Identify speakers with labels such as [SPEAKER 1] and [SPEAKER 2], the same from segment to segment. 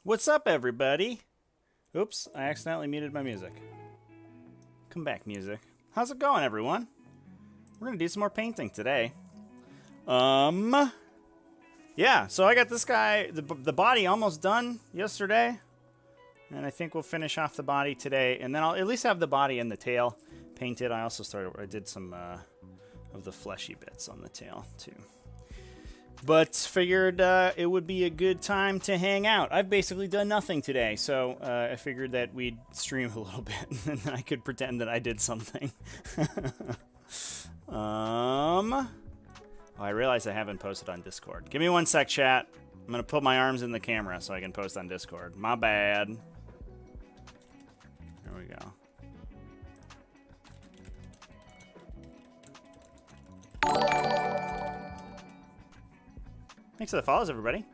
[SPEAKER 1] What's up, everybody? Oops, I accidentally muted my music. Come back, music. How's it going, everyone? We're gonna do some more painting today. Yeah, so I got this guy, the body almost done yesterday. And I think we'll finish off the body today. And then I'll at least have the body and the tail painted. I also I did some of the fleshy bits on the tail, too. But figured it would be a good time to hang out. I've basically done nothing today, so I figured that we'd stream a little bit, and I could pretend that I did something. Oh, I realize I haven't posted on Discord. Give me one sec, chat. I'm going to put my arms in the camera so I can post on Discord. My bad. There we go. Thanks for the follows, everybody.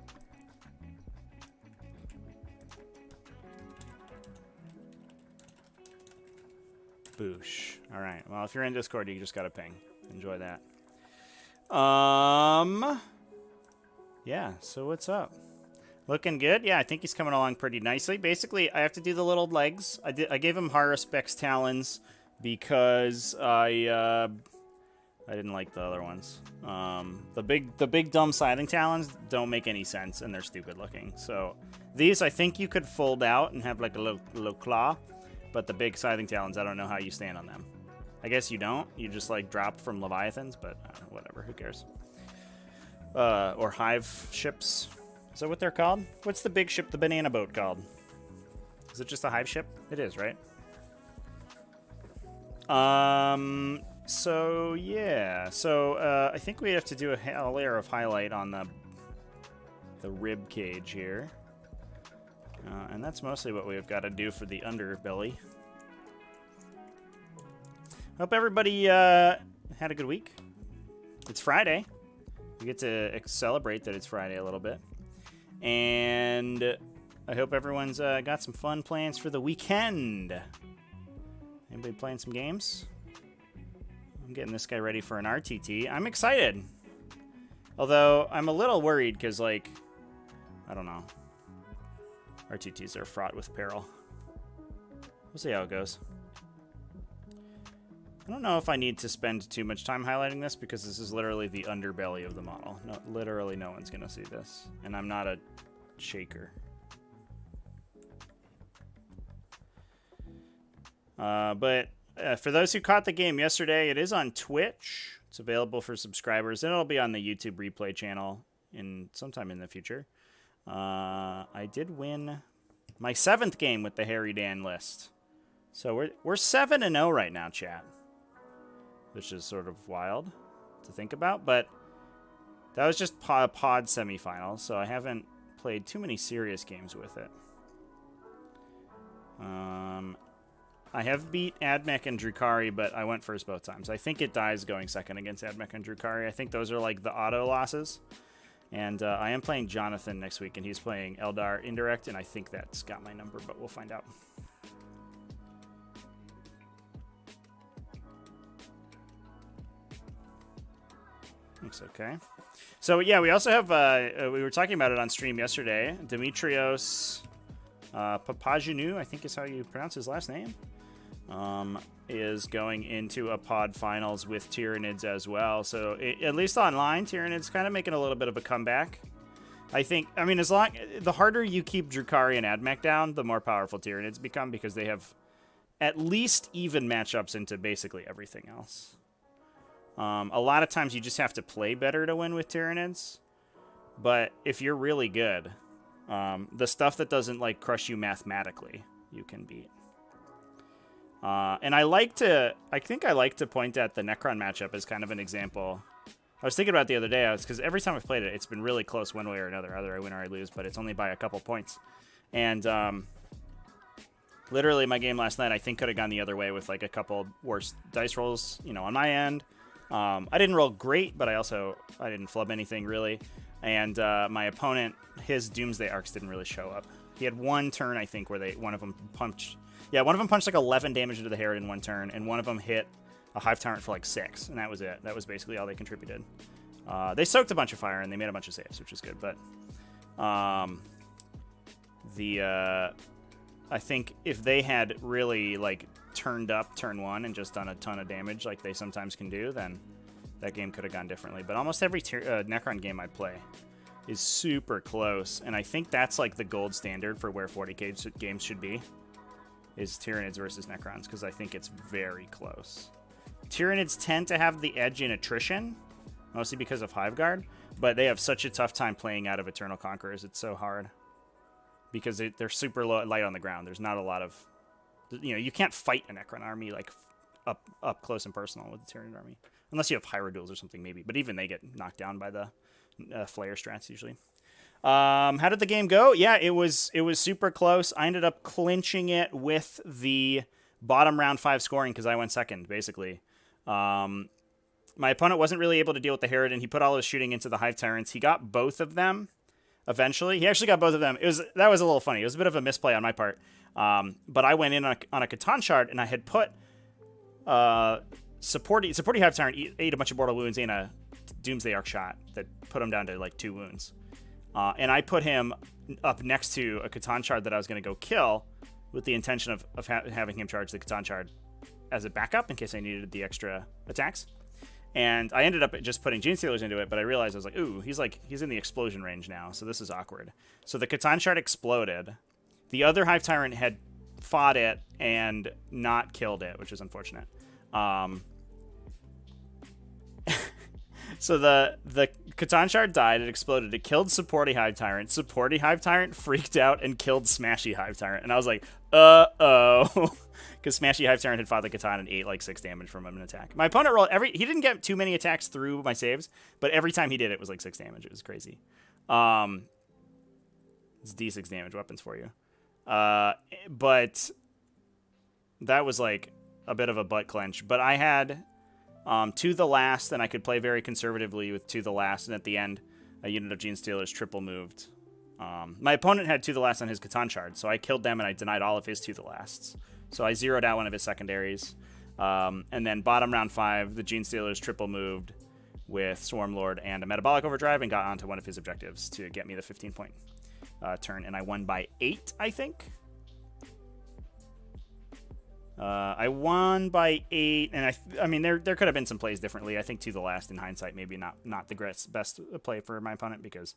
[SPEAKER 1] Boosh. All right. Well, if you're in Discord, you just got to ping. Enjoy that. Yeah. So what's up? Looking good. Yeah, I think he's coming along pretty nicely. Basically, I have to do the little legs. I gave him Harrispex talons because I didn't like the other ones. The big dumb sliding talons don't make any sense, and they're stupid looking. So these I think you could fold out and have like a little claw, but the big sliding talons, I don't know how you stand on them. I guess you don't. You just like drop from Leviathans, but whatever. Who cares? Or hive ships. Is that what they're called? What's the big ship, the banana boat, called? Is it just a hive ship? It is, right? So, yeah. So, I think we have to do a layer of highlight on the rib cage here. And that's mostly what we've got to do for the underbelly. Hope everybody had a good week. It's Friday. We get to celebrate that it's Friday a little bit. And I hope everyone's got some fun plans for the weekend. Anybody playing some games? I'm getting this guy ready for an RTT. I'm excited. Although, I'm a little worried because, like, I don't know. RTTs are fraught with peril. We'll see how it goes. I don't know if I need to spend too much time highlighting this because this is literally the underbelly of the model. No, literally no one's going to see this. And I'm not a shaker. But for those who caught the game yesterday, it is on Twitch. It's available for subscribers. And it'll be on the YouTube replay channel sometime in the future. I did win my 7th game with the Harridan list. So we're 7-0 right now, chat. Which is sort of wild to think about, but that was just pod semifinals, so I haven't played too many serious games with it. I have beat Admech and Drukhari, but I went first both times. I think it dies going second against Admech and Drukhari. I think those are like the auto losses. And I am playing Jonathan next week, and he's playing Eldar Indirect, and I think that's got my number, but we'll find out. Looks okay. So, yeah, we also have, we were talking about it on stream yesterday. Dimitrios Papaginu, I think is how you pronounce his last name, is going into a pod finals with Tyranids as well. So, at least online, Tyranids kind of making a little bit of a comeback. I mean, the harder you keep Drukhari and Admech down, the more powerful Tyranids become because they have at least even matchups into basically everything else. A lot of times you just have to play better to win with Tyranids, but if you're really good, the stuff that doesn't like crush you mathematically, you can beat. And I think I like to point at the Necron matchup as kind of an example. I was thinking about it the other day, because every time I've played it, it's been really close one way or another. Either I win or I lose, but it's only by a couple points. And literally my game last night, I think could have gone the other way with like a couple worse dice rolls, on my end. I didn't roll great, but I didn't flub anything really. And my opponent, his Doomsday Arcs didn't really show up. He had one turn, I think, where one of them punched like 11 damage into the Harridan in one turn, and one of them hit a Hive Tyrant for like 6, and that was it. That was basically all they contributed. They soaked a bunch of fire, and they made a bunch of saves, which is good, but I think if they had really like turned up turn 1 and just done a ton of damage like they sometimes can do, then that game could have gone differently. But almost every Necron game I play is super close, and I think that's like the gold standard for where 40k games should be, is Tyranids versus Necrons, because I think it's very close. Tyranids tend to have the edge in attrition, mostly because of Hive Guard, but they have such a tough time playing out of Eternal Conquerors. It's so hard because they're super light on the ground. There's not a lot of, you can't fight a Necron army like up close and personal with the Tyranid army, unless you have Harridans or something maybe. But even they get knocked down by the Flare strats usually. How did the game go? Yeah, it was super close. I ended up clinching it with the bottom round 5 scoring because I went second, basically. My opponent wasn't really able to deal with the Harridan. He put all his shooting into the Hive Tyrants. He got both of them eventually. He actually got both of them. That was a little funny. It was a bit of a misplay on my part. But I went in on a Catan shard, and I had put supporting Hive Tyrant ate a bunch of mortal wounds in a Doomsday Arc shot that put him down to like 2 wounds. And I put him up next to a Catan shard that I was going to go kill with the intention of having him charge the Catan shard as a backup in case I needed the extra attacks. And I ended up just putting Gene Stealers into it, but I realized I was like, ooh, he's in the explosion range now, so this is awkward. So the Catan shard exploded. The other Hive Tyrant had fought it and not killed it, which is unfortunate. So the Catan shard died, it exploded, it killed Supporty Hive Tyrant. Supporty Hive Tyrant freaked out and killed Smashy Hive Tyrant. And I was like, uh-oh. Because Smashy Hive Tyrant had fought the Catan and ate like 6 damage from him in attack. My opponent rolled he didn't get too many attacks through my saves, but every time he did it was like 6 damage. It was crazy. It's D6 damage weapons for you. But that was like a bit of a butt clench. But I had To the Last, and I could play very conservatively with To the Last, and at the end, a unit of Gene Stealers triple moved. My opponent had To the Last on his Catan shard, so I killed them and I denied all of his To the Lasts. So I zeroed out one of his secondaries. And then bottom round 5, the Gene Stealers triple moved with Swarm Lord and a Metabolic Overdrive and got onto one of his objectives to get me the 15-point turn. And I won by 8, I think. I won by 8, and I mean, there could have been some plays differently. I think To the Last, in hindsight, maybe not the best play for my opponent because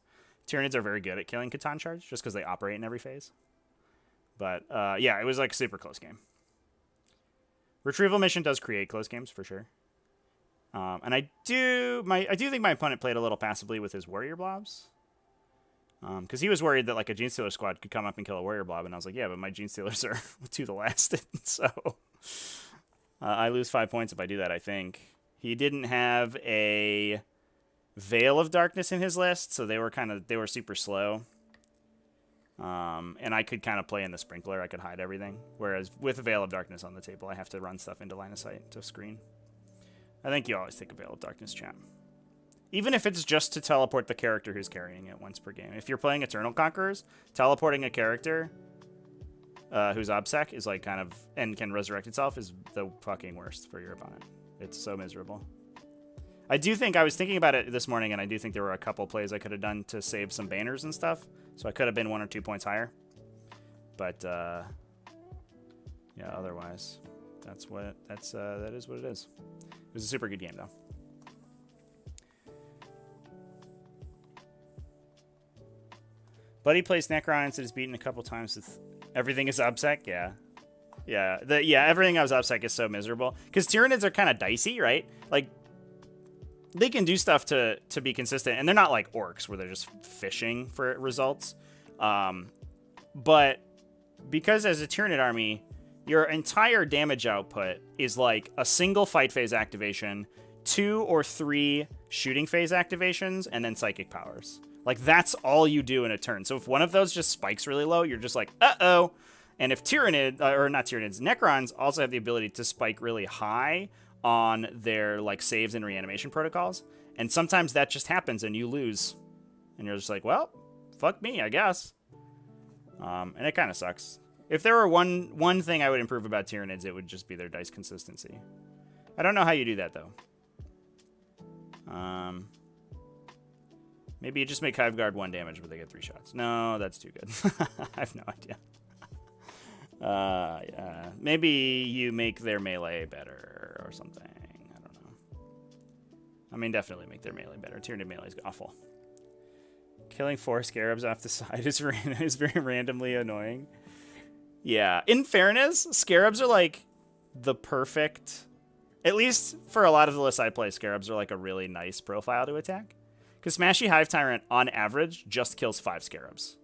[SPEAKER 1] Tyranids are very good at killing Catan shards just because they operate in every phase. But yeah, it was like a super close game. Retrieval Mission does create close games for sure. And I do think my opponent played a little passively with his Warrior Blobs. Because he was worried that like a Gene Stealer squad could come up and kill a Warrior Blob, and I was like, yeah, but my Gene Stealers are To the Last, so I lose 5 points if I do that, I think. He didn't have a Veil of Darkness in his list, so they were super slow. And I could kind of play in the Sprinkler, I could hide everything. Whereas with a Veil of Darkness on the table, I have to run stuff into line of sight to screen. I think you always take a Veil of Darkness, chat. Even if it's just to teleport the character who's carrying it once per game. If you're playing Eternal Conquerors, teleporting a character whose obsec is like kind of and can resurrect itself is the fucking worst for your opponent. It's so miserable. I was thinking about it this morning, and I do think there were a couple plays I could have done to save some banners and stuff. So I could have been 1 or 2 points higher. But yeah, otherwise, that is what it is. It was a super good game though. Buddy plays Necrons and is beaten a couple times with everything is obsec. Yeah. Everything I was obsec is so miserable because Tyranids are kind of dicey, right? Like they can do stuff to be consistent, and they're not like orcs where they're just fishing for results. But because as a Tyranid army, your entire damage output is like a single fight phase activation, 2 or 3 shooting phase activations, and then psychic powers. Like, that's all you do in a turn. So if one of those just spikes really low, you're just like, uh-oh. And if Necrons also have the ability to spike really high on their, like, saves and reanimation protocols. And sometimes that just happens and you lose. And you're just like, well, fuck me, I guess. And it kind of sucks. If there were one thing I would improve about Tyranids, it would just be their dice consistency. I don't know how you do that, though. Maybe you just make Hive Guard 1 damage, but they get 3 shots. No, that's too good. I have no idea. Yeah. Maybe you make their melee better or something. I don't know. I mean, definitely make their melee better. Tyranid melee is awful. Killing 4 scarabs off the side is very randomly annoying. Yeah. In fairness, scarabs are like the perfect At least for a lot of the lists I play, Scarabs are like a really nice profile to attack. Because Smashy Hive Tyrant, on average, just kills 5 Scarabs.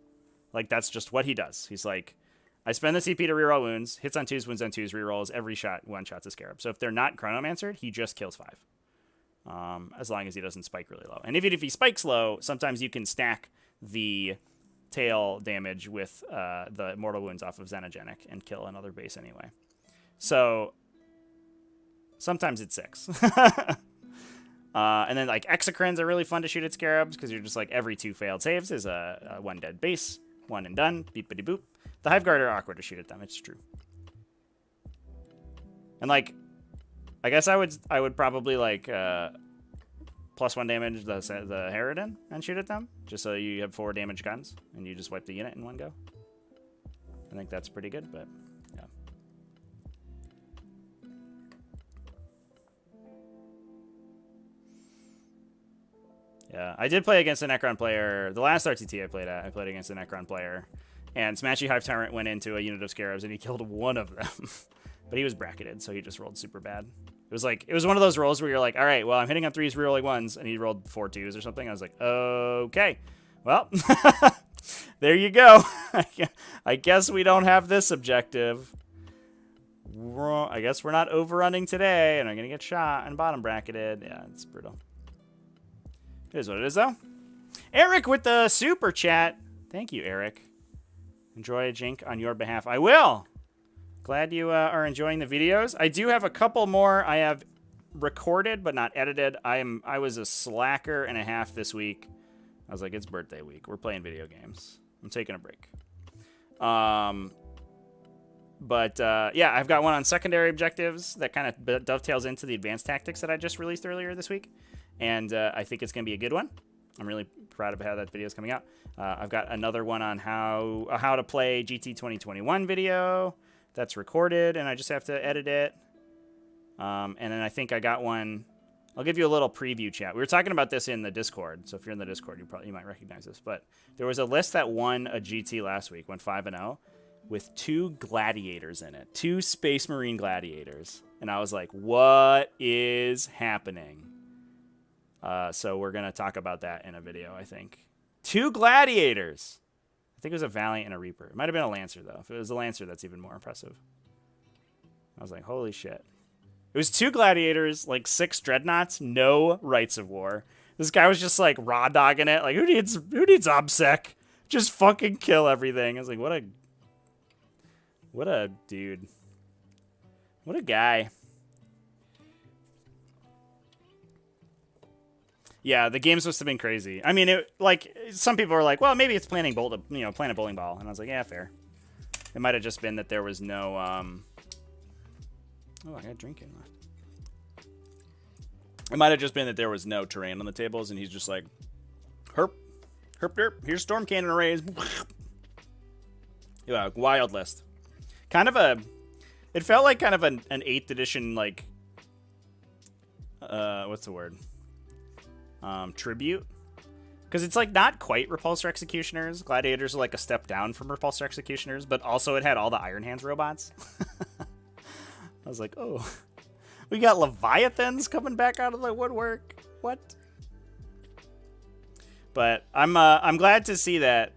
[SPEAKER 1] Like, that's just what he does. He's like, I spend the CP to reroll wounds, hits on 2s, wins on 2s, rerolls every shot, one-shots a Scarab. So if they're not Chronomancered, he just kills 5. As long as he doesn't spike really low. And even if he spikes low, sometimes you can stack the tail damage with the mortal wounds off of Xenogenic and kill another base anyway. So sometimes it's 6. And then like Exocrines are really fun to shoot at Scarabs because you're just like every 2 failed saves is a 1 dead base, 1 and done, beepity boop. The Hive Guard are awkward to shoot at them. It's true. And like, I guess I would probably like +1 damage the Harridan and shoot at them, just so you have 4 damage guns and you just wipe the unit in one go. I think that's pretty good, but yeah. Yeah, I did play against a Necron player. The last RTT I played against a Necron player, and Smashy Hive Tyrant went into a unit of Scarabs and he killed 1 of them. But he was bracketed, so he just rolled super bad. It was one of those rolls where you're like, all right, well, I'm hitting on 3s, rerolling 1s, and he rolled 4 2s or something. I was like, okay, well, there you go. I guess we don't have this objective. I guess we're not overrunning today, and I'm going to get shot and bottom bracketed. Yeah, it's brutal. It is what it is, though. Eric with the super chat. Thank you, Eric. Enjoy a Jink on your behalf. I will. Glad you are enjoying the videos. I do have a couple more I have recorded but not edited. I was a slacker and a half this week. I was like, it's birthday week. We're playing video games. I'm taking a break. Yeah, I've got one on secondary objectives that kind of dovetails into the advanced tactics that I just released earlier this week. And I think it's going to be a good one. I'm really proud of how that video is coming out. I've got another one on how to play GT 2021 video that's recorded, and I just have to edit it. And then I think I got one. I'll give you a little preview chat. We were talking about this in the Discord, so if you're in the Discord, you might recognize this. But there was a list that won a GT last week, went 5-0, with 2 gladiators in it, 2 Space Marine gladiators, and I was like, "What is happening?" So we're gonna talk about that in a video, I think. 2 gladiators. I think it was a Valiant and a Reaper. It might have been a Lancer, though. If it was a Lancer, that's even more impressive. I was like, holy shit. It was 2 Gladiators, like 6 Dreadnoughts, no Rights of War. This guy was just, like, raw dogging it. Like, who needs OBSEC? Just fucking kill everything. I was like, what a dude. What a guy. Yeah, the game's must have been crazy. I mean, some people are like, well, maybe it's playing a bowling ball. And I was like, yeah, fair. It might have just been that there was no, oh, I got drinking left. It might have just been that there was no terrain on the tables, and he's just like, herp, herp, derp, here's Storm Cannon arrays. Yeah, wild list. It felt like kind of an 8th edition, like, what's the word? Tribute, because it's like not quite Repulsor Executioners. Gladiators are like a step down from Repulsor Executioners, but also it had all the Iron Hands robots. I was like, oh, we got Leviathans coming back out of the woodwork. What? But I'm glad to see that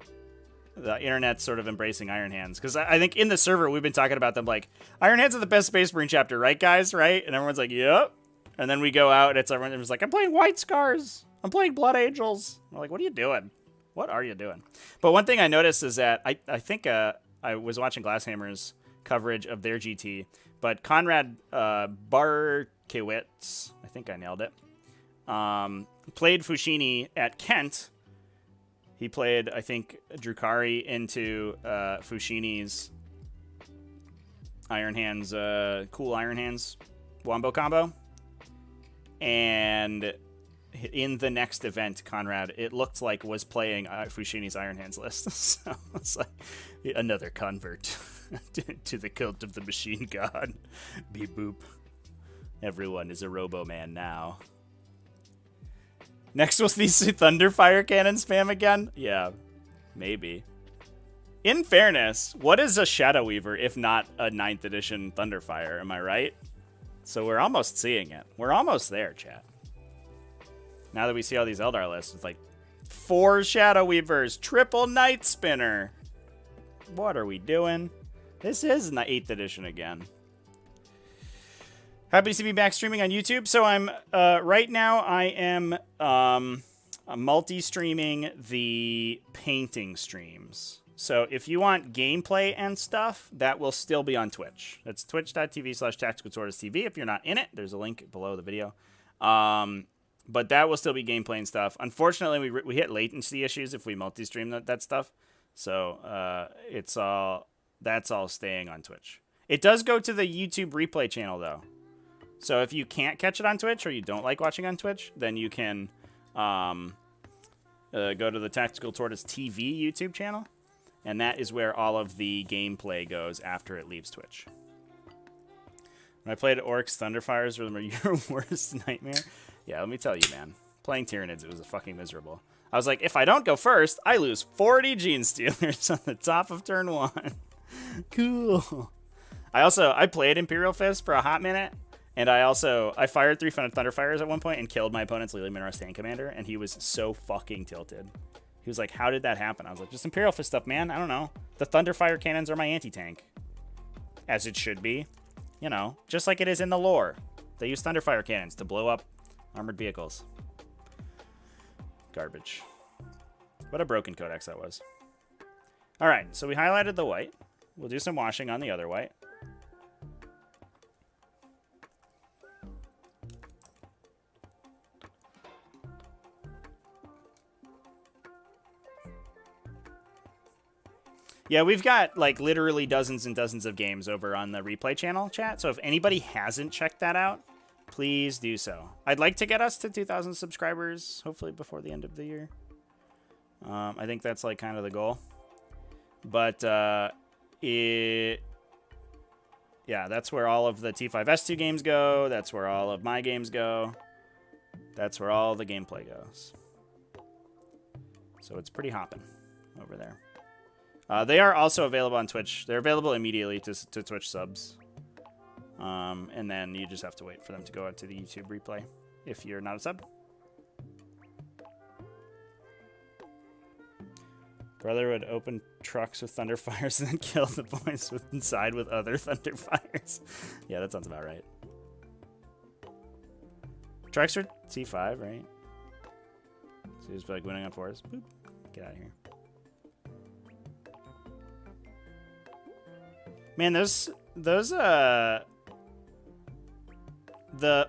[SPEAKER 1] the internet's sort of embracing Iron Hands, because I think in the server we've been talking about them like, Iron Hands are the best Space Marine chapter, right, guys? Right? And everyone's like, yep. And then we go out, and everyone's like, I'm playing White Scars. I'm playing Blood Angels. I'm like, what are you doing? What are you doing? But one thing I noticed is that I think I was watching Glasshammer's coverage of their GT, but Conrad Barkiewicz, I think I nailed it, played Fushini at Kent. He played, I think, Drukhari into Fushini's Iron Hands, cool Iron Hands Wombo combo. And in the next event, Conrad, it looked like, was playing Fushini's Iron Hands list. So it's like another convert to the cult of the machine god. Beep boop. Everyone is a Robo-Man now. Next was the Thunderfire Cannon spam again? Yeah, maybe. In fairness, what is a Shadow Weaver if not a 9th edition Thunderfire? Am I right? So we're almost seeing it. We're almost there, chat. Now that we see all these Eldar lists, it's like 4 Shadow Weavers, triple Night Spinner. What are we doing? This is the 8th edition again. Happy to see me back streaming on YouTube. So I'm right now I am multi-streaming the painting streams. So if you want gameplay and stuff, that will still be on Twitch. That's twitch.tv/tacticaltortoisetv. If you're not in it, there's a link below the video. But that will still be gameplay and stuff. Unfortunately, we hit latency issues if we multi-stream that stuff. So that's all staying on Twitch. It does go to the YouTube replay channel, though. So if you can't catch it on Twitch or you don't like watching on Twitch, then you can go to the Tactical Tortoise TV YouTube channel. And that is where all of the gameplay goes after it leaves Twitch. When I played Orcs, Thunderfires were your worst nightmare. Yeah, let me tell you, man. Playing Tyranids, it was fucking miserable. I was like, if I don't go first, I lose 40 Gene Stealers on the top of turn 1. Cool. I played Imperial Fist for a hot minute. And I fired 3 Thunderfires at one point and killed my opponent's Lily Mineral Stand Commander. And he was so fucking tilted. He was like, how did that happen? I was like, just Imperial Fist stuff, man. I don't know. The Thunderfire cannons are my anti-tank. As it should be. You know, just like it is in the lore. They use Thunderfire cannons to blow up armored vehicles. Garbage. What a broken codex that was. Alright, so we highlighted the white. We'll do some washing on the other white. Yeah, we've got like literally dozens and dozens of games over on the replay channel, chat. So if anybody hasn't checked that out, please do so. I'd like to get us to 2,000 subscribers, hopefully before the end of the year. I think that's like kind of the goal. But yeah, that's where all of the T5S2 games go. That's where all of my games go. That's where all the gameplay goes. So it's pretty hopping over there. They are also available on Twitch. They're available immediately to Twitch subs. And then you just have to wait for them to go out to the YouTube replay if you're not a sub. Brother would open trucks with Thunderfires and then kill the boys inside with other Thunderfires. Yeah, that sounds about right. Trucks are T5, right? So he's like winning on 4s. Boop. Get out of here. Man, the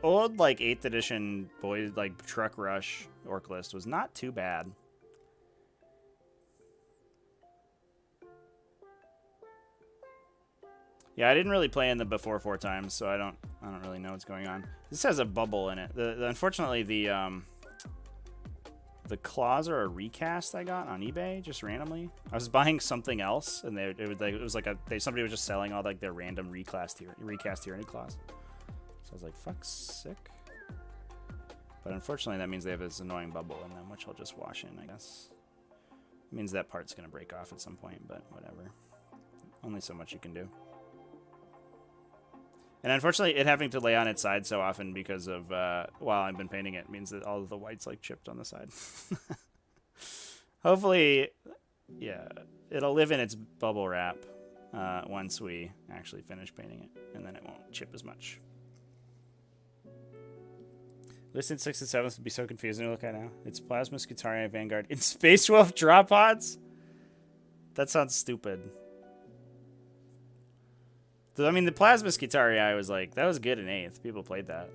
[SPEAKER 1] old like 8th edition boys like truck rush orc list was not too bad. Yeah, I didn't really play in the before 4 times, so I don't really know what's going on. This has a bubble in it. Unfortunately the claws are a recast I got on eBay just randomly. I was buying something else, and somebody was just selling all like their random recast Tyranid claws. So I was like, "Fuck's sick." But unfortunately, that means they have this annoying bubble in them, which I'll just wash in, I guess. It means that part's gonna break off at some point, but whatever. Only so much you can do. And unfortunately, it having to lay on its side so often because of, while I've been painting it, means that all of the white's, like, chipped on the side. Hopefully, yeah, it'll live in its bubble wrap once we actually finish painting it, and then it won't chip as much. Listen, 6 and 7 would be so confusing to look at now. It's Plasma, Skitaria, Vanguard, in Space Wolf drop pods? That sounds stupid. I mean, the Plasma Skitarii was like, that was good in 8th. People played that.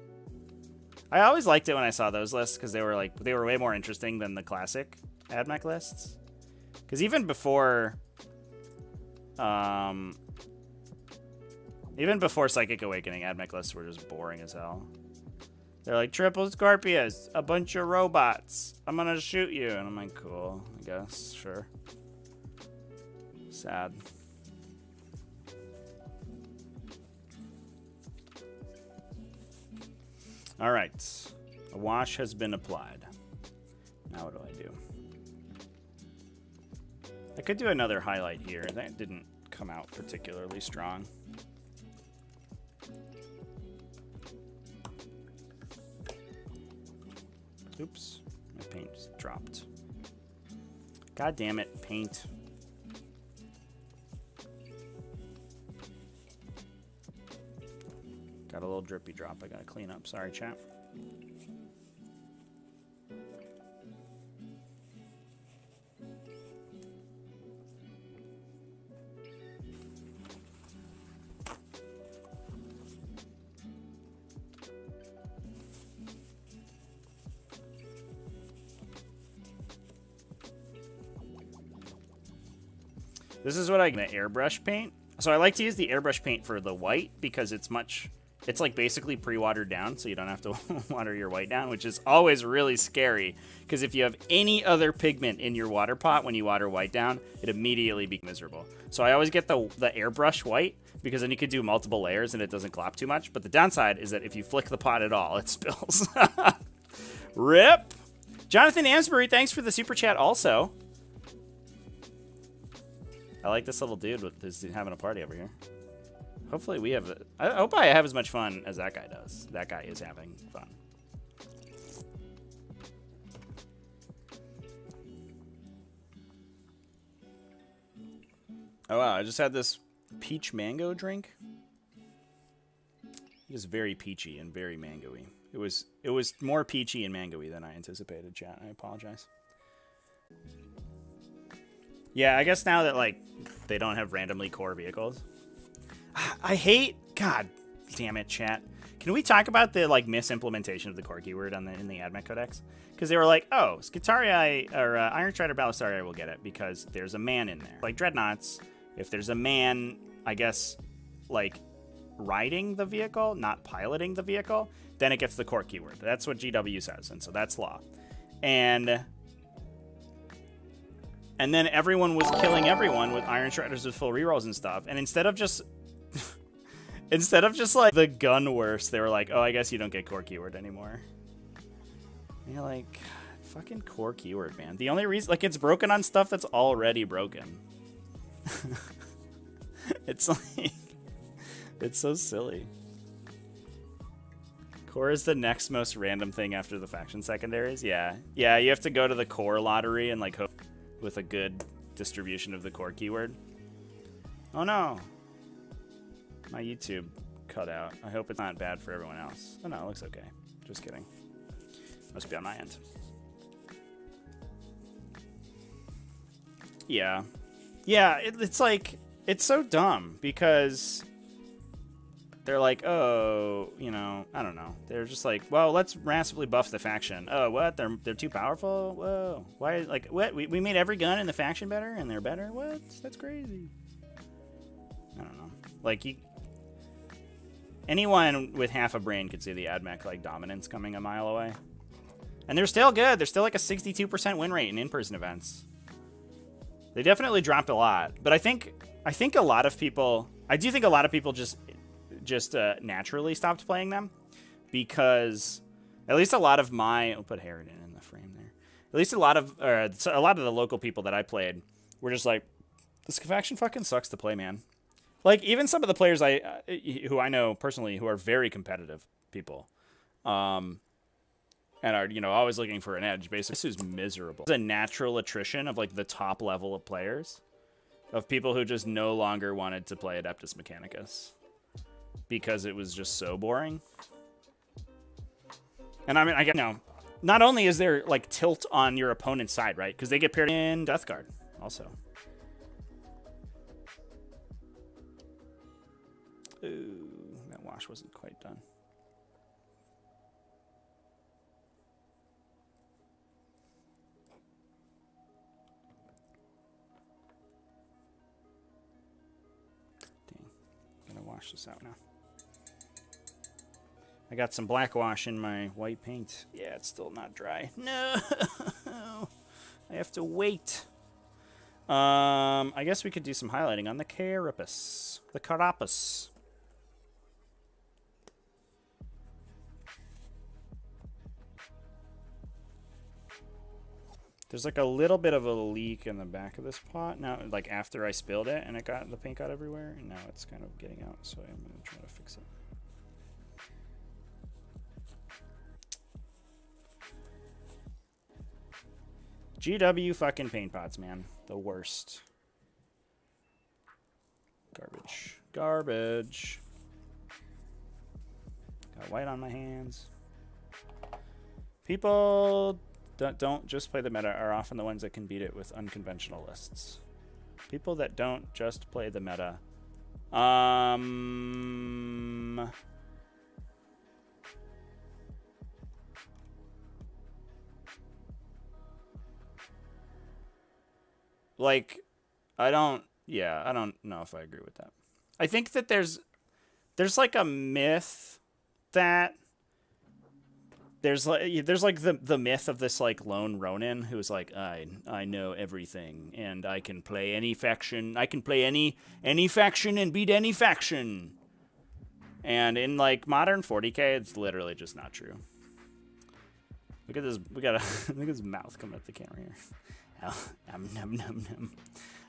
[SPEAKER 1] I always liked it when I saw those lists because they were way more interesting than the classic AdMech lists. Because even before Psychic Awakening, AdMech lists were just boring as hell. They're like, triple Scorpius, a bunch of robots. I'm gonna shoot you. And I'm like, cool, I guess, sure. Sad. All right, a wash has been applied. Now what do I do? I could do another highlight here. That didn't come out particularly strong. Oops, my paint just dropped. God damn it, paint. Got a little drippy drop I gotta clean up. Sorry, chat. This is what I get airbrush paint. So I like to use the airbrush paint for the white because it's like basically pre-watered down, so you don't have to water your white down, which is always really scary because if you have any other pigment in your water pot when you water white down, it immediately becomes miserable. So I always get the airbrush white because then you could do multiple layers and it doesn't glop too much. But the downside is that if you flick the pot at all, it spills. Rip! Jonathan Amsbury, thanks for the super chat also. I like this little dude who's having a party over here. Hopefully we have... I hope I have as much fun as that guy does. That guy is having fun. Oh, wow. I just had this peach mango drink. It was very peachy and very mango-y. It was more peachy and mango-y than I anticipated, chat. I apologize. Yeah, I guess now that, like, they don't have randomly core vehicles. I hate... God damn it, chat. Can we talk about the, like, misimplementation of the core keyword in the AdMech Codex? Because they were like, oh, Skitarii or Iron Strider Balisarius will get it because there's a man in there. Like Dreadnoughts, if there's a man, I guess, like, riding the vehicle, not piloting the vehicle, then it gets the core keyword. That's what GW says, and so that's law. And then everyone was killing everyone with Iron Shredders with full rerolls and stuff. And instead of just like the gun worse, they were like, oh, I guess you don't get core keyword anymore. And you're like, fucking core keyword, man. The only reason, like, it's broken on stuff that's already broken. It's like, it's so silly. Core is the next most random thing after the faction secondaries. Yeah. Yeah, you have to go to the core lottery and, like, hope with a good distribution of the core keyword. Oh no. My YouTube cut out. I hope it's not bad for everyone else. Oh no, it looks okay. Just kidding. Must be on my end. Yeah. Yeah, it's like, it's so dumb because they're like, oh, you know, I don't know. They're just like, well, let's massively buff the faction. Oh, what? They're too powerful? Whoa. Why? Like, what? We made every gun in the faction better and they're better? What? That's crazy. I don't know. Like, anyone with half a brain could see the AdMech, like, dominance coming a mile away. And they're still good. They're still like a 62% win rate in in-person events. They definitely dropped a lot. But I think a lot of people... I do think a lot of people just naturally stopped playing them because at least a lot of I'll put Harridan in the frame there. At least a lot of the local people that I played were just like, this faction fucking sucks to play, man. Like, even some of the players who I know personally who are very competitive people, and are, you know, always looking for an edge, basically, this is miserable. It's a natural attrition of, like, the top level of players, of people who just no longer wanted to play Adeptus Mechanicus because it was just so boring. And I mean, I get, you know, not only is there, like, tilt on your opponent's side, right? Because they get paired in Death Guard also. Ooh, that wash wasn't quite done. Dang, I'm gonna wash this out now. I got some black wash in my white paint. Yeah, it's still not dry. No, I have to wait. I guess we could do some highlighting on the carapace. The carapace. There's like a little bit of a leak in the back of this pot now, like after I spilled it and the paint got everywhere, and now it's kind of getting out, so I'm gonna try to fix it. GW fucking paint pots, man. The worst. Garbage. Garbage. Got white on my hands. People don't just play the meta are often the ones that can beat it with unconventional lists. People that don't just play the meta. Like, I don't know if I agree with that. I think that there's like a myth that there's like the myth of this like lone Ronin who's like, I know everything and I can play any faction. I can play any faction and beat any faction. And in like modern 40K, it's literally just not true. Look at this. Look at his mouth coming up the camera here.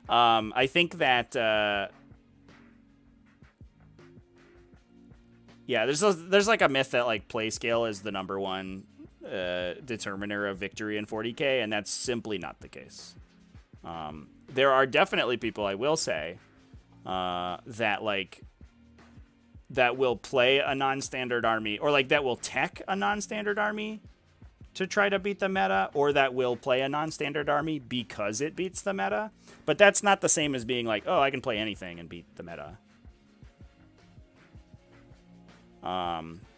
[SPEAKER 1] I think that yeah, there's like a myth that like play scale is the #1 determiner of victory in 40K, and that's simply not the case. There are definitely people, I will say, that will play a non-standard army, or like that will tech a non-standard army to try to beat the meta, or that will play a non-standard army because it beats the meta. But that's not the same as being like, oh, I can play anything and beat the meta.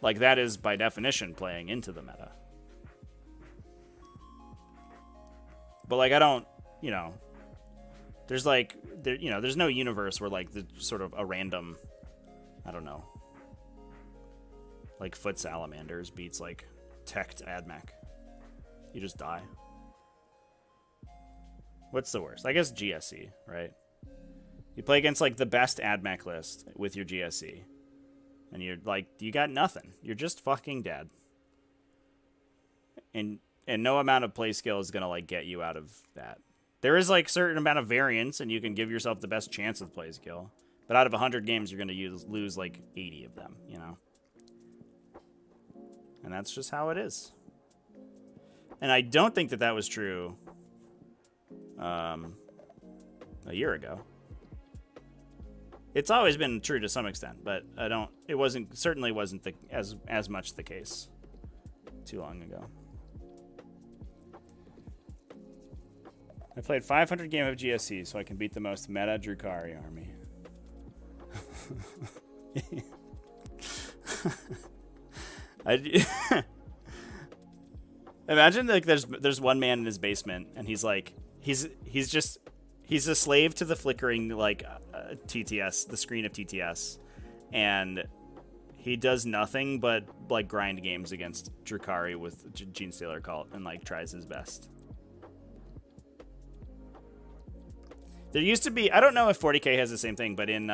[SPEAKER 1] Like that is by definition playing into the meta. But like I don't, there's like there's no universe where like the sort of a random, I don't know, like foot salamanders beats like teched AdMech. You just die. What's the worst? I guess GSC, right? You play against like the best AdMech list with your GSC. And you're like, you got nothing. You're just fucking dead. And no amount of play skill is going to like get you out of that. There is like certain amount of variance and you can give yourself the best chance of play skill. But out of 100 games, you're going to lose like 80 of them, And that's just how it is. And I don't think that was true a year ago. It's always been true to some extent, but certainly wasn't as much the case too long ago. I played 500 game of GSC so I can beat the most meta Drukhari army. Imagine like there's one man in his basement and he's like he's a slave to the flickering like TTS, the screen of TTS, and he does nothing but like grind games against Drukhari with Genestealer Cult and like tries his best. There used to be, I don't know if 40K has the same thing, but in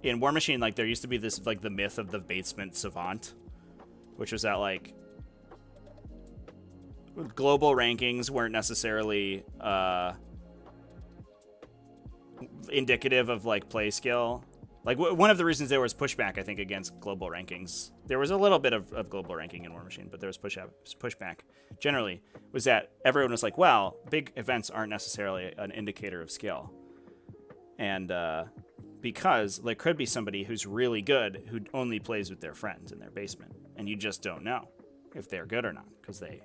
[SPEAKER 1] War Machine, like there used to be this like the myth of the basement savant, which was that like global rankings weren't necessarily indicative of like play skill. Like one of the reasons there was pushback, I think, against global rankings, there was a little bit of global ranking in War Machine, but there was pushback generally, was that everyone was like, well, big events aren't necessarily an indicator of skill. And because there could be somebody who's really good who only plays with their friends in their basement, and you just don't know if they're good or not because they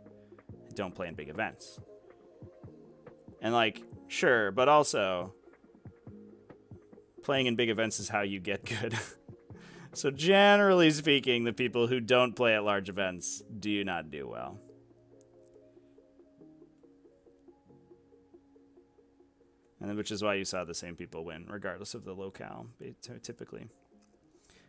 [SPEAKER 1] don't play in big events. And like, sure, but also playing in big events is how you get good. So generally speaking, the people who don't play at large events do not do well. And which is why you saw the same people win, regardless of the locale, typically.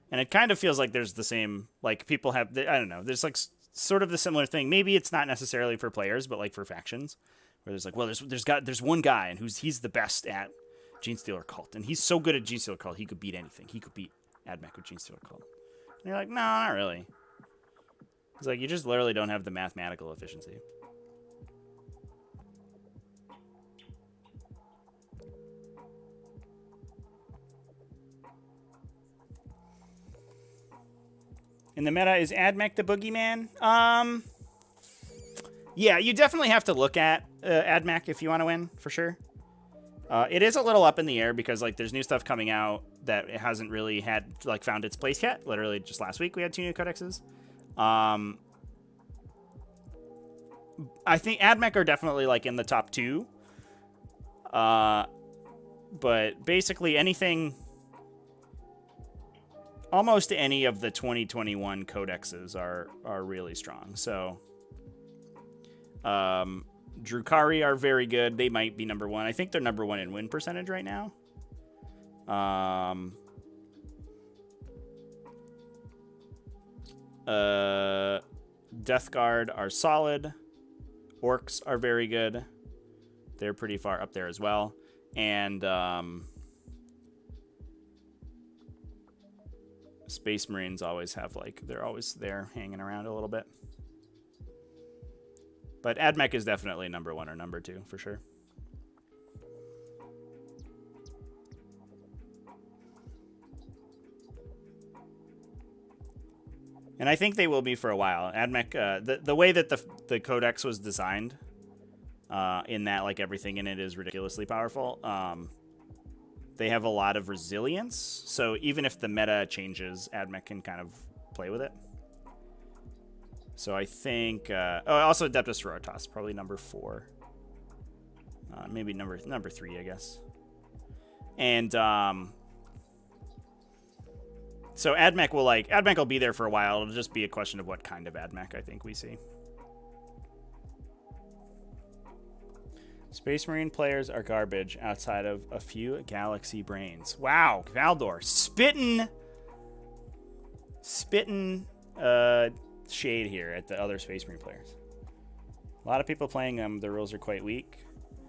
[SPEAKER 1] And it kind of feels like there's the same, like people have, I don't know, there's like sort of the similar thing. Maybe it's not necessarily for players, but like for factions, where there's like, well, there's one guy and he's the best at Genestealer Cult, and he's so good at Genestealer Cult, he could beat anything. He could beat AdMech with Genestealer Cult. And you're like, no, not really. It's like, you just literally don't have the mathematical efficiency. In the meta, is AdMech the boogeyman? Yeah, you definitely have to look at AdMech if you want to win, for sure. It is a little up in the air because like there's new stuff coming out that it hasn't really had like found its place yet. Literally just last week we had 2 new codexes. I think AdMech are definitely like in the top 2. But basically anything, almost any of the 2021 codexes are really strong. So, Drukhari are very good. They might be number 1. I think they're number 1 in win percentage right now. Death Guard are solid. Orcs are very good. They're pretty far up there as well. And Space Marines always have like, they're always there hanging around a little bit. But AdMech is definitely number 1 or number 2 for sure. And I think they will be for a while. AdMech, the way that the codex was designed, in that like everything in it is ridiculously powerful. They have a lot of resilience, so even if the meta changes, AdMech can kind of play with it. So I think, also Adeptus Mechanicus, probably number 4, maybe number 3, I guess. And so AdMech will be there for a while. It'll just be a question of what kind of AdMech I think we see. Space Marine players are garbage outside of a few galaxy brains. Wow, Valdor spitting shade here at the other Space Marine players. A lot of people playing them. The rules are quite weak.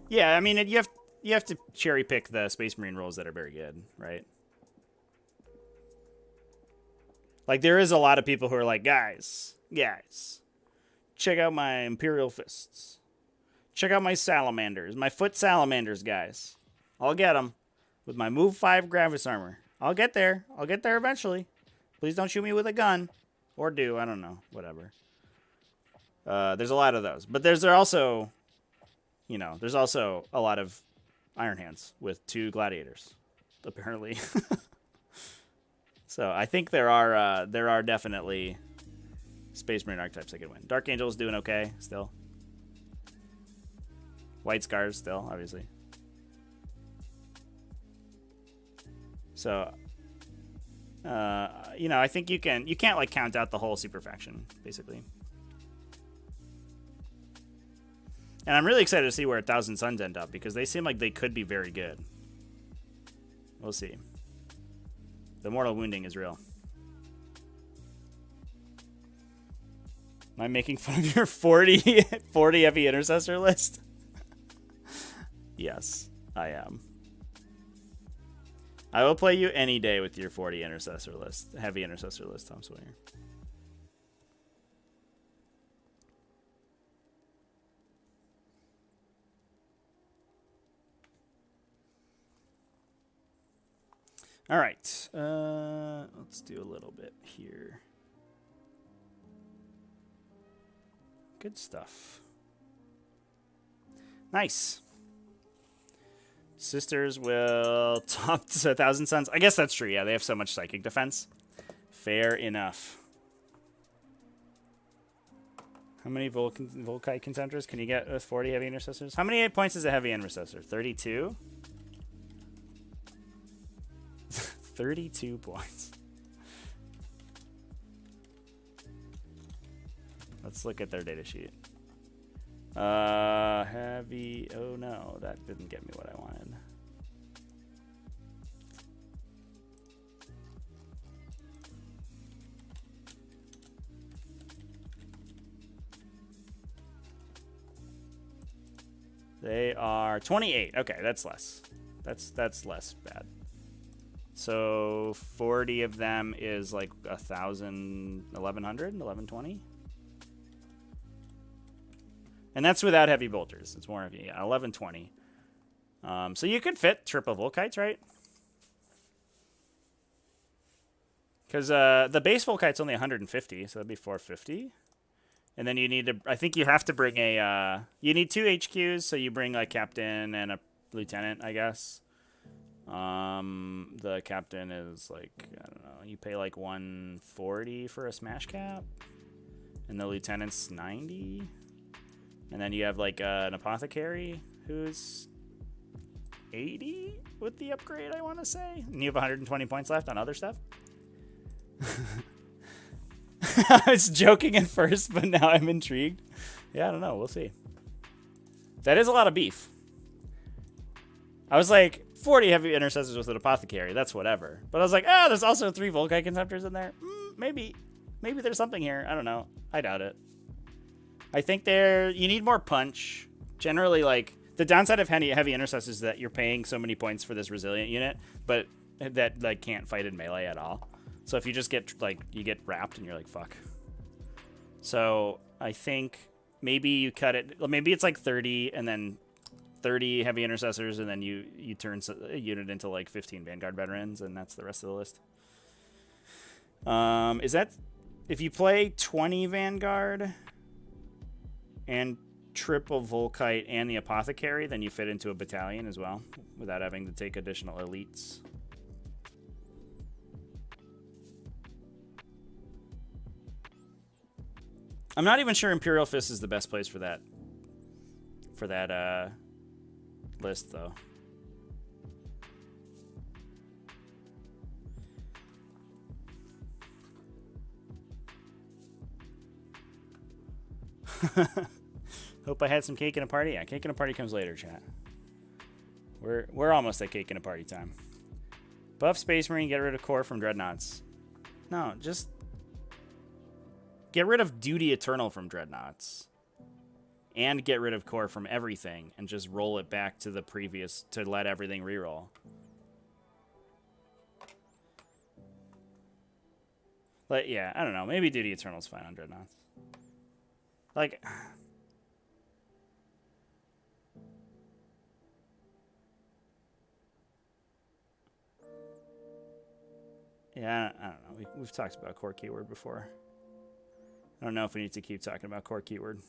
[SPEAKER 1] Yeah, I mean you have to cherry pick the Space Marine rules that are very good, right? Like there is a lot of people who are like, guys, check out my Imperial Fists. Check out my salamanders, my foot salamanders, guys. I'll get them with my move 5 Gravis armor. I'll get there. I'll get there eventually. Please don't shoot me with a gun. Or do. I don't know. Whatever. There's a lot of those. But there's also a lot of Iron Hands with 2 gladiators, apparently. So I think there are definitely Space Marine archetypes that could win. Dark Angel's doing okay still. White Scars still, obviously. So, I think you can't like count out the whole super faction, basically. And I'm really excited to see where 1,000 Suns end up because they seem like they could be very good. We'll see. The mortal wounding is real. Am I making fun of your 40 heavy intercessor list? Yes, I am. I will play you any day with your 40 intercessor list, heavy intercessor list, Tom Sawyer. All right, let's do a little bit here. Good stuff. Nice. Sisters will top to 1,000 Suns. I guess that's true. Yeah, they have so much psychic defense. Fair enough. How many Volkite Contemptors can you get with 40 heavy intercessors? How many points is a heavy intercessor? 32? 32 points. Let's look at their data sheet. Heavy. Oh no, that didn't get me what I wanted. They are 28. Okay, that's less. That's less bad. So 40 of them is like 1,000, 1,100, 1,120. And that's without heavy bolters. It's more heavy. Yeah, 1120. So you could fit triple Volkites, right? Because the base Volkite's only 150, so that'd be 450. And then you need to, I think you have to bring a, you need 2 HQs, so you bring like captain and a lieutenant, I guess. The captain is like, I don't know, you pay like 140 for a smash cap. And the lieutenant's 90. And then you have like an apothecary who's 80 with the upgrade, I want to say. And you have 120 points left on other stuff. I was joking at first, but now I'm intrigued. Yeah, I don't know. We'll see. That is a lot of beef. I was like, 40 heavy intercessors with an apothecary. That's whatever. But I was like, there's also 3 Volkite contemptors in there. Maybe there's something here. I don't know. I doubt it. I think you need more punch. Generally, like, the downside of heavy intercessors is that you're paying so many points for this resilient unit, but that like can't fight in melee at all. So if you just get, like, you get wrapped and you're like, fuck. So I think maybe you cut it. Maybe it's like 30 and then 30 heavy intercessors, and then you turn a unit into like 15 Vanguard veterans, and that's the rest of the list. Is that if you play 20 Vanguard and triple Volkite and the apothecary, then you fit into a battalion as well without having to take additional elites. I'm not even sure Imperial Fist is the best place for that list, though. Hope I had some cake and a party. Yeah, cake and a party comes later, chat. We're almost at cake and a party time. Buff Space Marine, get rid of core from Dreadnoughts. No, just get rid of Duty Eternal from Dreadnoughts. And get rid of core from everything and just roll it back to the previous to let everything reroll. But yeah, I don't know. Maybe Duty Eternal's fine on Dreadnoughts. Like, yeah, I don't know. We've talked about core keyword before. I don't know if we need to keep talking about core keyword.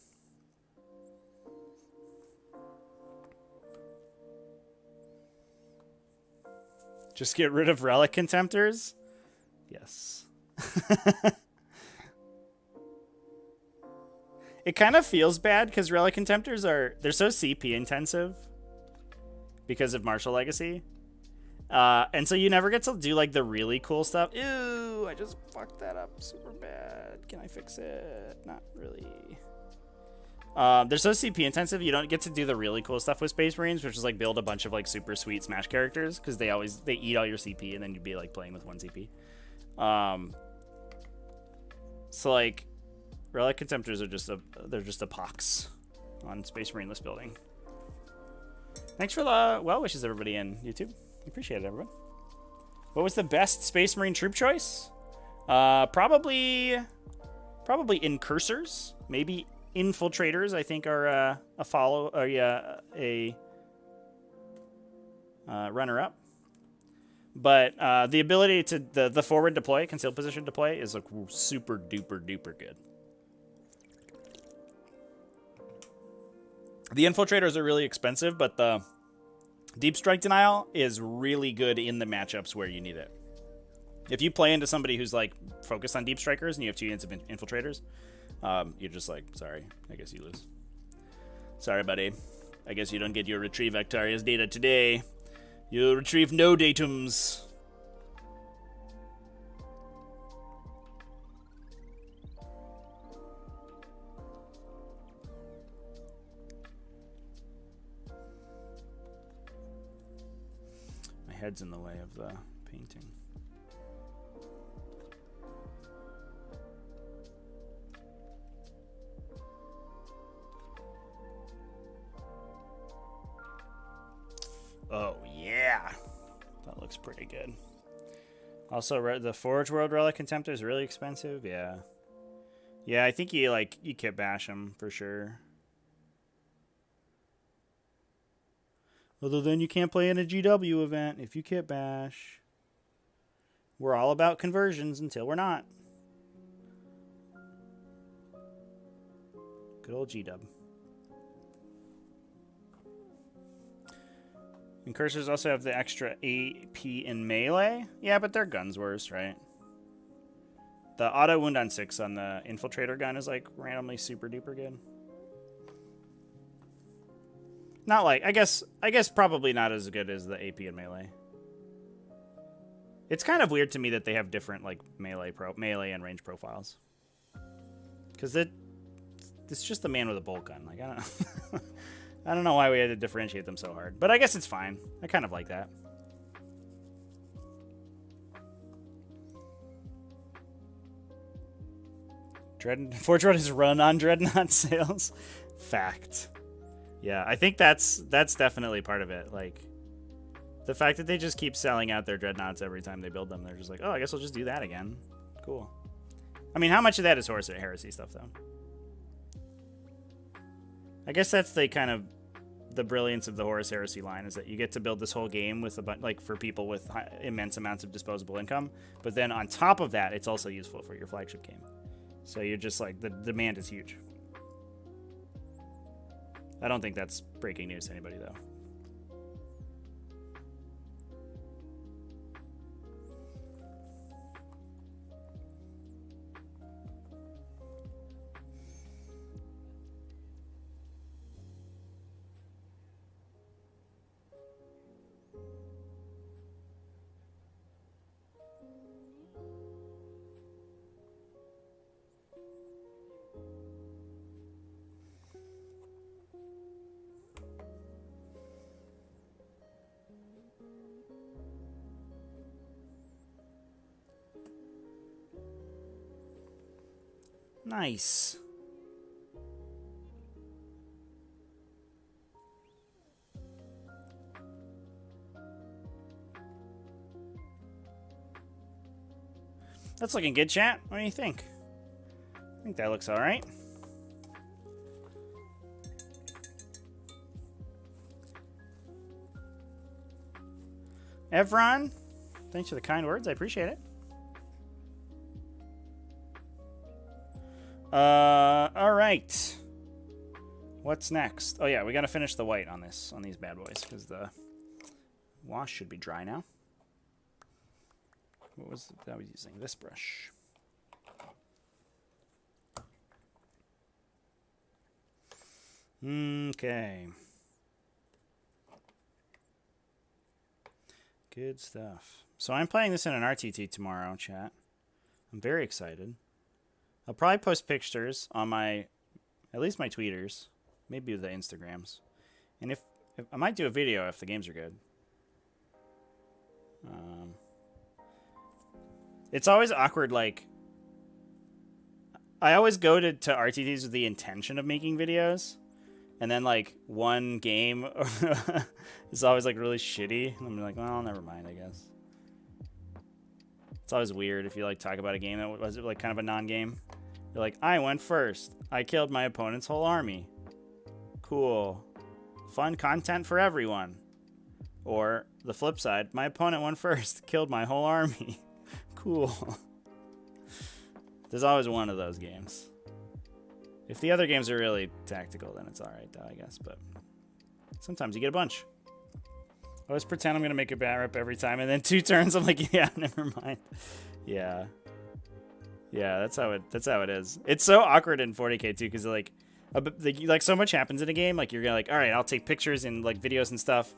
[SPEAKER 1] Just get rid of Relic contemptors? Yes. It kind of feels bad because Relic contemptors they're so CP intensive because of Martial Legacy. And so you never get to do like the really cool stuff. Ew, I just fucked that up super bad. Can I fix it? Not really. They're so CP intensive, you don't get to do the really cool stuff with Space Marines, which is like build a bunch of like super sweet Smash characters, because they eat all your CP, and then you'd be like playing with 1 CP. So like, Relic Contemptors are they're just a pox on Space Marine list building. Thanks for the well wishes, everybody in YouTube. Appreciate it, everyone. What was the best Space Marine troop choice? Probably Incursors, maybe. Infiltrators, I think, are a runner-up. But the ability to the forward deploy, concealed position deploy, is like super duper duper good. The infiltrators are really expensive, but the deep strike denial is really good in the matchups where you need it. If you play into somebody who's like focused on deep strikers and you have 2 units of infiltrators, you're just like, sorry, I guess you lose. Sorry, buddy. I guess you don't get your retrieve Actarius data today. You'll retrieve no datums. My head's in the way of the painting. Oh, yeah. That looks pretty good. Also, the Forge World Relic Contemptor is really expensive. Yeah. Yeah, I think you kit bash them for sure. Although then you can't play in a GW event if you kit bash. We're all about conversions until we're not. Good old G-dub. And cursors also have the extra AP in melee. Yeah, but their gun's worse, right? The auto wound on 6 on the infiltrator gun is like randomly super duper good. Not like, I guess probably not as good as the AP in melee. It's kind of weird to me that they have different like melee and range profiles. Because it's just the man with a bolt gun. Like, I don't know. I don't know why we had to differentiate them so hard. But I guess it's fine. I kind of like that. Forge Road is run on Dreadnought sales. Fact. Yeah, I think that's definitely part of it. Like, the fact that they just keep selling out their Dreadnoughts every time they build them. They're just like, oh, I guess I'll just do that again. Cool. I mean, how much of that is Horus Heresy stuff, though? I guess that's the kind of the brilliance of the Horus Heresy line, is that you get to build this whole game with like for people with immense amounts of disposable income. But then on top of that, it's also useful for your flagship game. So you're just like, the demand is huge. I don't think that's breaking news to anybody, though. Nice. That's looking good, chat. What do you think? I think that looks all right. Evron, thanks for the kind words. I appreciate it. All right. What's next? Oh yeah, we gotta finish the white on these bad boys, because the wash should be dry now. What was I was using? This brush. Okay. Good stuff. So I'm playing this in an RTT tomorrow, chat. I'm very excited. I'll probably post pictures on at least my tweeters, maybe the Instagrams. And if I might do a video if the games are good. It's always awkward, like, I always go to RTTs with the intention of making videos, and then, like, one game is always, like, really shitty, and I'm like, well, never mind, I guess. It's always weird if you, like, talk about a game that was, like, kind of a non-game. You're like, I went first. I killed my opponent's whole army. Cool. Fun content for everyone. Or, the flip side, my opponent went first. Killed my whole army. Cool. There's always one of those games. If the other games are really tactical, then it's alright, though, I guess. But sometimes you get a bunch. I always pretend I'm going to make a bat rep every time, and then 2 turns, I'm like, yeah, never mind. Yeah. Yeah, that's how it is. It's so awkward in 40k, too, because, like, so much happens in a game. Like, you're going to, like, alright, I'll take pictures and, like, videos and stuff.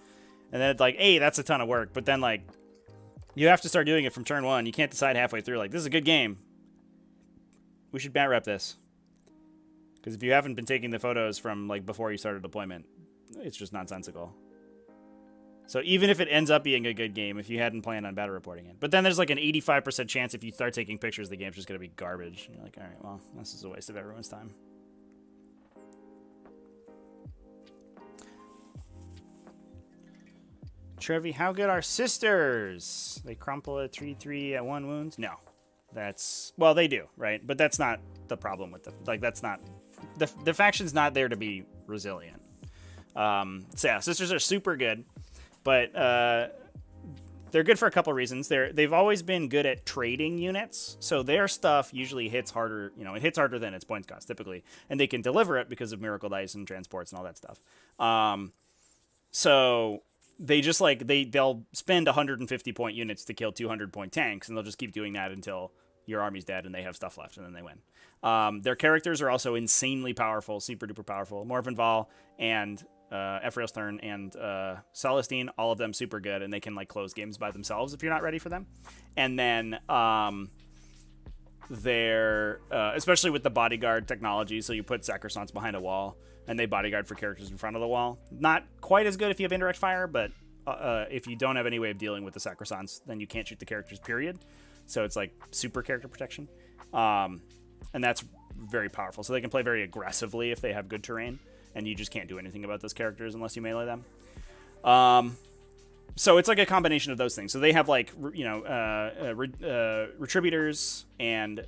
[SPEAKER 1] And then it's like, hey, that's a ton of work. But then, like, you have to start doing it from turn 1. You can't decide halfway through, like, this is a good game. We should bat rep this. Because if you haven't been taking the photos from, like, before you started deployment, it's just nonsensical. So even if it ends up being a good game, if you hadn't planned on battle reporting it. But then there's, like, an 85% chance if you start taking pictures, the game's just going to be garbage. And you're like, all right, well, this is a waste of everyone's time. Trevi, how good are sisters? They crumple at 3-3 at 1 wound? No. That's... Well, they do, right? But that's not the problem with the... Like, that's not... The faction's not there to be resilient. So, yeah, sisters are super good. But They're good for a couple reasons. They've always been good at trading units, so their stuff usually hits harder. It hits harder than its points cost typically, and they can deliver it because of miracle dice and transports and all that stuff. So they just they'll spend 150 point units to kill 200 point tanks, and they'll just keep doing that until your army's dead and they have stuff left, and then they win. Their characters are also insanely powerful, super duper powerful. Morvenval and Ephrail's Turn and Celestine, all of them super good, and they can close games by themselves if you're not ready for them. And then they're especially with the bodyguard technology, so you put Sacrosants behind a wall and they bodyguard for characters in front of the wall. Not quite as good if you have indirect fire, but if you don't have any way of dealing with the Sacrosants, then you can't shoot the characters, period. So it's super character protection, and that's very powerful. So they can play very aggressively if they have good terrain, and you just can't do anything about those characters unless you melee them. So it's a combination of those things. So they have Retributors and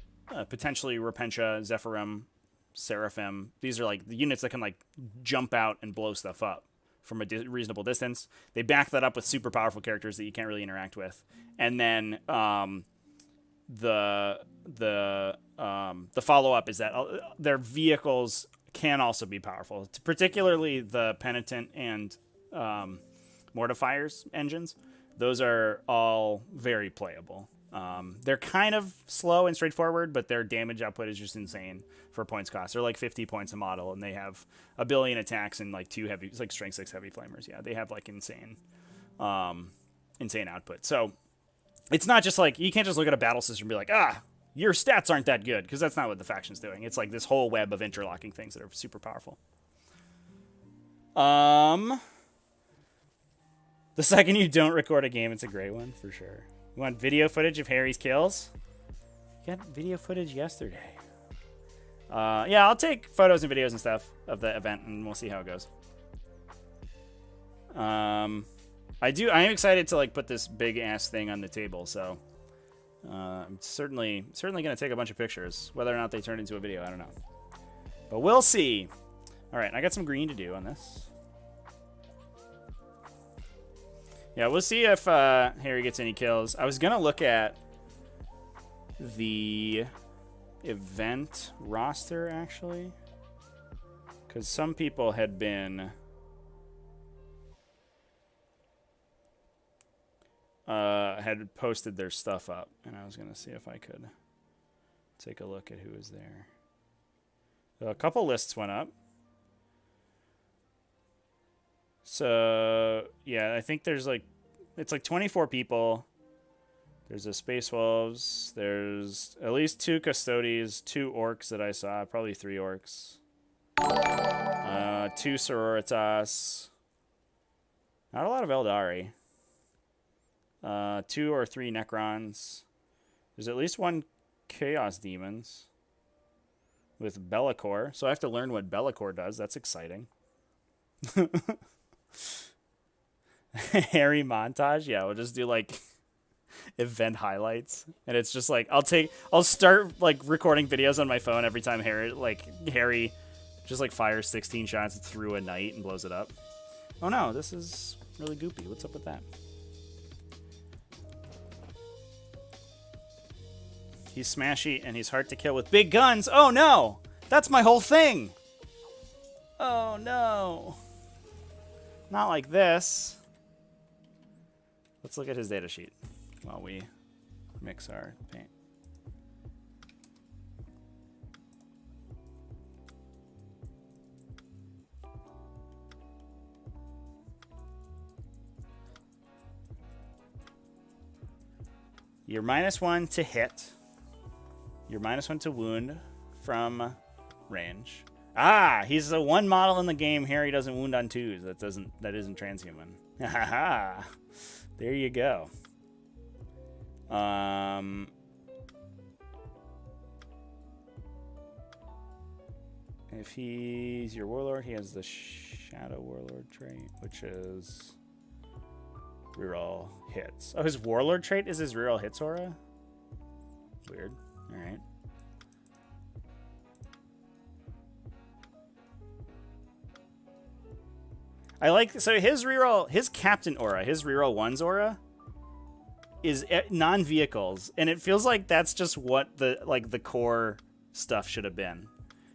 [SPEAKER 1] potentially Repentia, Zephyrim, Seraphim. These are the units that can jump out and blow stuff up from a reasonable distance. They back that up with super powerful characters that you can't really interact with, and then the follow up is that their vehicles can also be powerful, particularly the Penitent and Mortifier's engines. Those are all very playable. They're kind of slow and straightforward, but their damage output is just insane for points cost. They're 50 points a model, and they have 1 billion attacks and 2 heavy, strength 6 heavy flamers. Yeah, they have insane output. So it's not just you can't just look at a battle system and be your stats aren't that good, because that's not what the faction's doing. It's this whole web of interlocking things that are super powerful. The second you don't record a game, it's a great one, for sure. You want video footage of Harry's kills? You got video footage yesterday. Yeah, I'll take photos and videos and stuff of the event, and we'll see how it goes. I am excited to put this big ass thing on the table, so I'm certainly gonna take a bunch of pictures. Whether or not they turn into a video, I don't know, but we'll see. All right, I got some green to do on this. Yeah, we'll see if Harry gets any kills. I was gonna look at the event roster actually, because some people had been had posted their stuff up, and I was gonna see if I could take a look at who was there. A couple lists went up. So yeah, I think there's it's 24 people. There's a Space Wolves. There's at least 2 Custodies, 2 Orcs that I saw, probably 3 Orcs. 2 Sororitas. Not a lot of Eldari. 2 or 3 Necrons. There's at least 1 Chaos Demons with Be'lakor. So I have to learn what Be'lakor does. That's exciting. Harry montage. Yeah, we'll just do event highlights, and it's just I'll start recording videos on my phone every time Harry just fires 16 shots through a knight and blows it up. Oh no, this is really goopy. What's up with that? He's smashy and he's hard to kill with big guns. Oh no! That's my whole thing! Oh no! Not like this. Let's look at his data sheet while we mix our paint. You're -1 to hit. You're -1 to wound from range. Ah, he's the one model in the game Harry doesn't wound on 2s. That isn't transhuman. Ha. There you go. If he's your warlord, he has the Shadow Warlord trait, which is reroll hits. Oh, his warlord trait is his reroll hits aura? Weird. All right. I like, so his reroll, his captain aura, his reroll 1's aura is non-vehicles, and it feels like that's just what the core stuff should have been.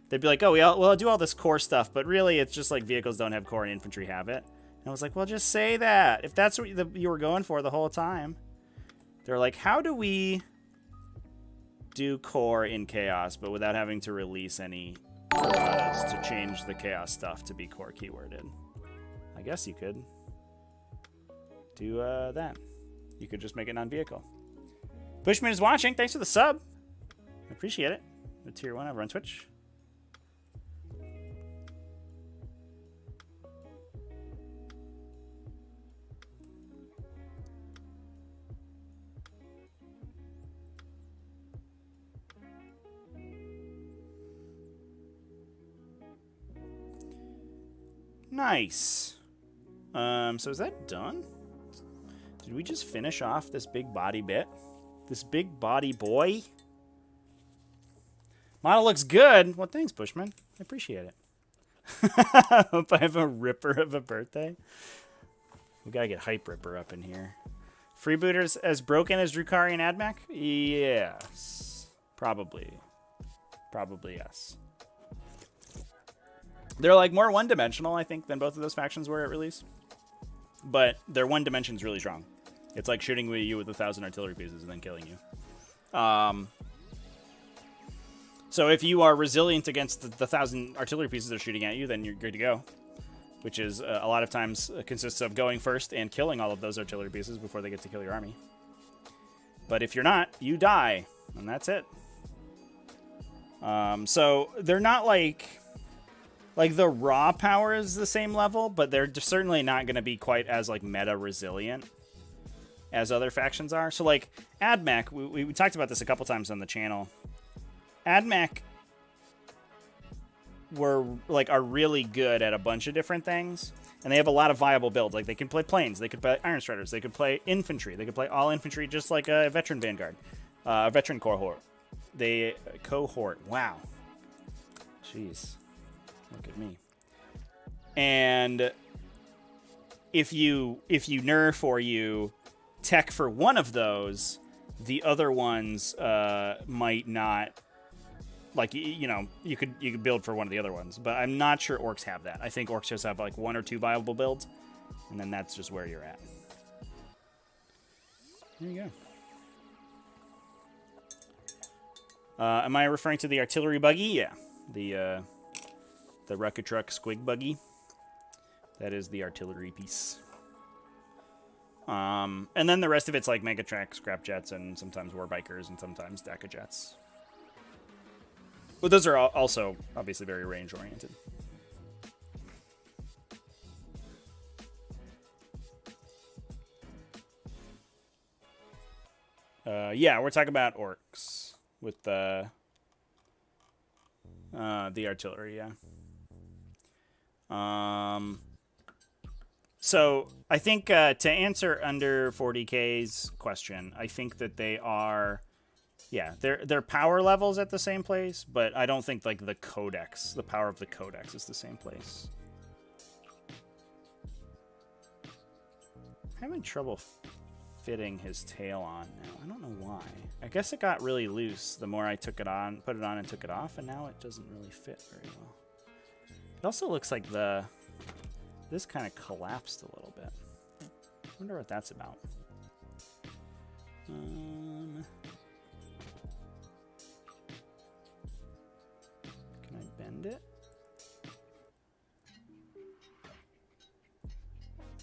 [SPEAKER 1] They'd be like, oh, we'll do all this core stuff, but really it's just like vehicles don't have core and infantry have it. And I was like, well, just say that if that's what you were going for the whole time. They're like, how do we do core in chaos, but without having to release any erratas to change the chaos stuff to be core keyworded? I guess you could do that. You could just make it non-vehicle. Bushman is watching. Thanks for the sub. I appreciate it. The tier 1 over on Twitch. Nice. So is that done? Did we just finish off this big body bit? This big body boy? Model looks good. Well, thanks, Bushman. I appreciate it. Hope I have a ripper of a birthday. We gotta get Hype Ripper up in here. Freebooters as broken as Drukhari and Admech? Yes. Probably. Probably yes. They're like more one-dimensional, I think, than both of those factions were at release. But their one dimension's really strong. It's like shooting you with 1,000 artillery pieces and then killing you. So if you are resilient against the 1,000 artillery pieces they're shooting at you, then you're good to go. Which is a lot of times consists of going first and killing all of those artillery pieces before they get to kill your army. But if you're not, you die. And that's it. So they're not like the raw power is the same level, but they're certainly not going to be quite as like meta resilient as other factions are. So like Admech, we talked about this a couple times on the channel. Admech are really good at a bunch of different things, and they have a lot of viable builds. Like they can play planes, they could play Iron Striders, they could play infantry, they could play all infantry just like a veteran vanguard, a veteran cohort. Wow, jeez. Look at me. And if you nerf or you tech for one of those, the other ones might not. Like, you know, you could build for one of the other ones, but I'm not sure orcs have that. I think orcs just have like 1 or 2 viable builds, and then that's just where you're at. There you go. Am I referring to the artillery buggy? Yeah, the Rucka Truck Squig buggy. That is the artillery piece. And then the rest of it's like Megatrack, scrap jets, and sometimes war bikers, and sometimes Daka jets. But those are also obviously very range oriented. Yeah, we're talking about orcs with the artillery, yeah. So I think to answer under 40K's question, I think that they are, yeah, their power levels at the same place, but I don't think like the power of the codex is the same place. I'm having trouble fitting his tail on now. I don't know why. I guess it got really loose the more I put it on and took it off, and now it doesn't really fit very well. It also looks like this kind of collapsed a little bit. I wonder what that's about. Can I bend it?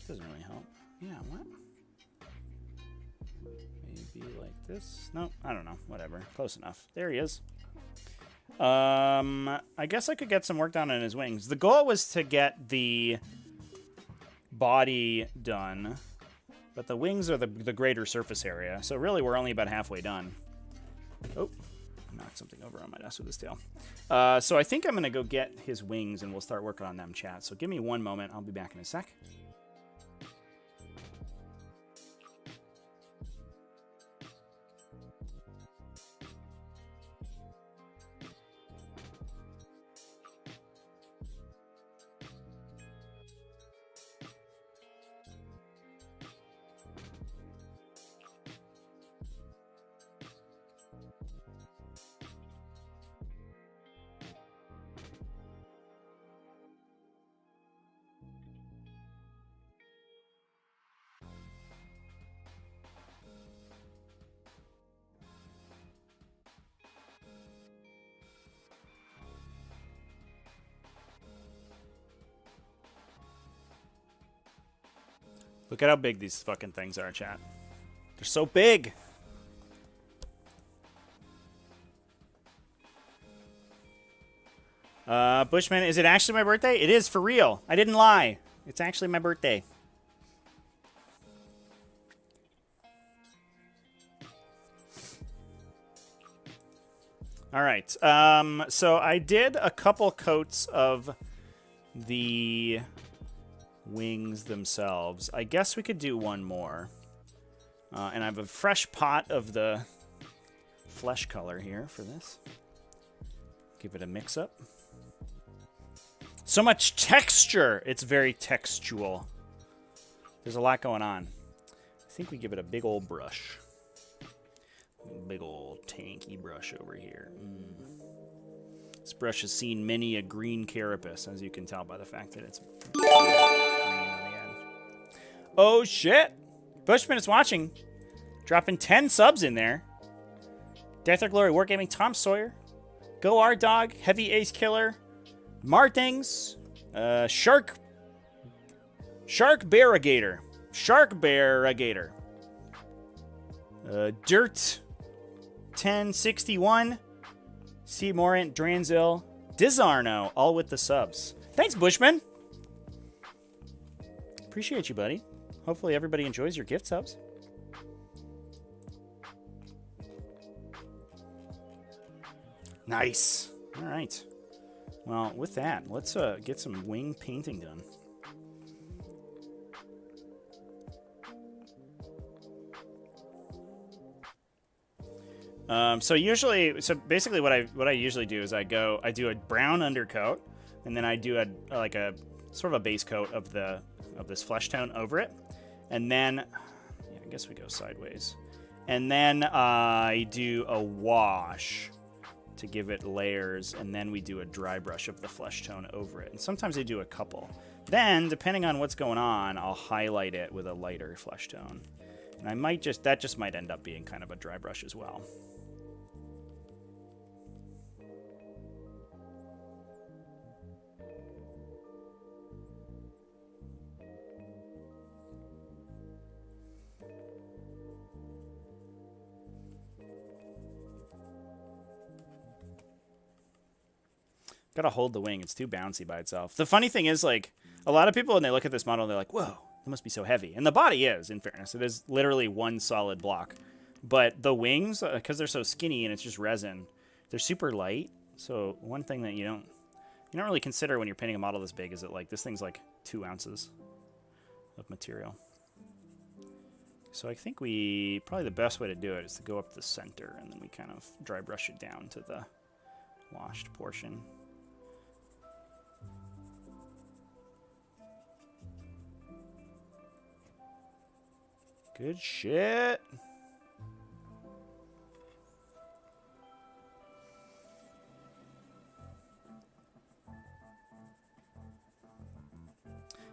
[SPEAKER 1] Doesn't really help. Yeah, what? Maybe like this? No, I don't know. Whatever. Close enough. There he is. I guess I could get some work done on his wings. The goal was to get the body done, but the wings are the greater surface area, so really we're only about halfway done. Oh, I knocked something over on my desk with his tail. So I think I'm going to go get his wings, and we'll start working on them, chat. So give me one moment. I'll be back in a sec. Look at how big these fucking things are, chat. They're so big. Bushman, is it actually my birthday? It is, for real. I didn't lie. It's actually my birthday. All right. So I did a couple coats of the wings themselves. I guess we could do one more. And I have a fresh pot of the flesh color here for this. Give it a mix-up. So much texture! It's very textual. There's a lot going on. I think we give it a big old brush. Big old tanky brush over here. This brush has seen many a green carapace, as you can tell by the fact that it's green on the end. Oh, shit! Bushman is watching. Dropping 10 subs in there. Death or Glory, Wargaming, Tom Sawyer. Go Our Dog, Heavy Ace Killer. Martings, Shark Barrigator, Dirt 1061, Seamorant, Dranzil, Dizarno, all with the subs. Thanks, Bushman. Appreciate you, buddy. Hopefully everybody enjoys your gift subs. Nice. All right. Well, with that, let's get some wing painting done. So basically what I usually do is I do a brown undercoat, and then I do a sort of a base coat of this flesh tone over it, and then I guess we go sideways, and then I do a wash to give it layers, and then we do a dry brush of the flesh tone over it. And sometimes I do a couple. Then, depending on what's going on, I'll highlight it with a lighter flesh tone. And I might that just might end up being kind of a dry brush as well. Gotta hold the wing. It's too bouncy by itself. The funny thing is, like, a lot of people, when they look at this model, they're like, whoa, it must be so heavy. And the body is, in fairness. It is literally one solid block. But the wings, because they're so skinny and it's just resin, they're super light. So one thing that you don't really consider when you're painting a model this big is that, like, this thing's like 2 ounces of material. So I think probably the best way to do it is to go up the center, and then we kind of dry brush it down to the washed portion. Good shit.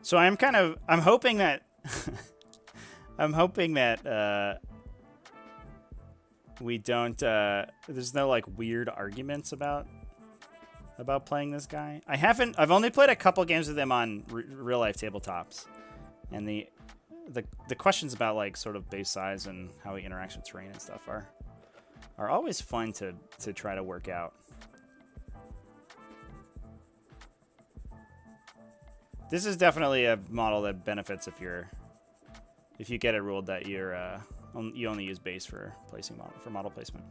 [SPEAKER 1] So I'm hoping that we don't there's no like weird arguments about playing this guy. I've only played a couple games with him on real life tabletops, and the questions about like sort of base size and how he interacts with terrain and stuff are always fun to try to work out. This is definitely a model that benefits if you get it ruled that you only use base for model placement.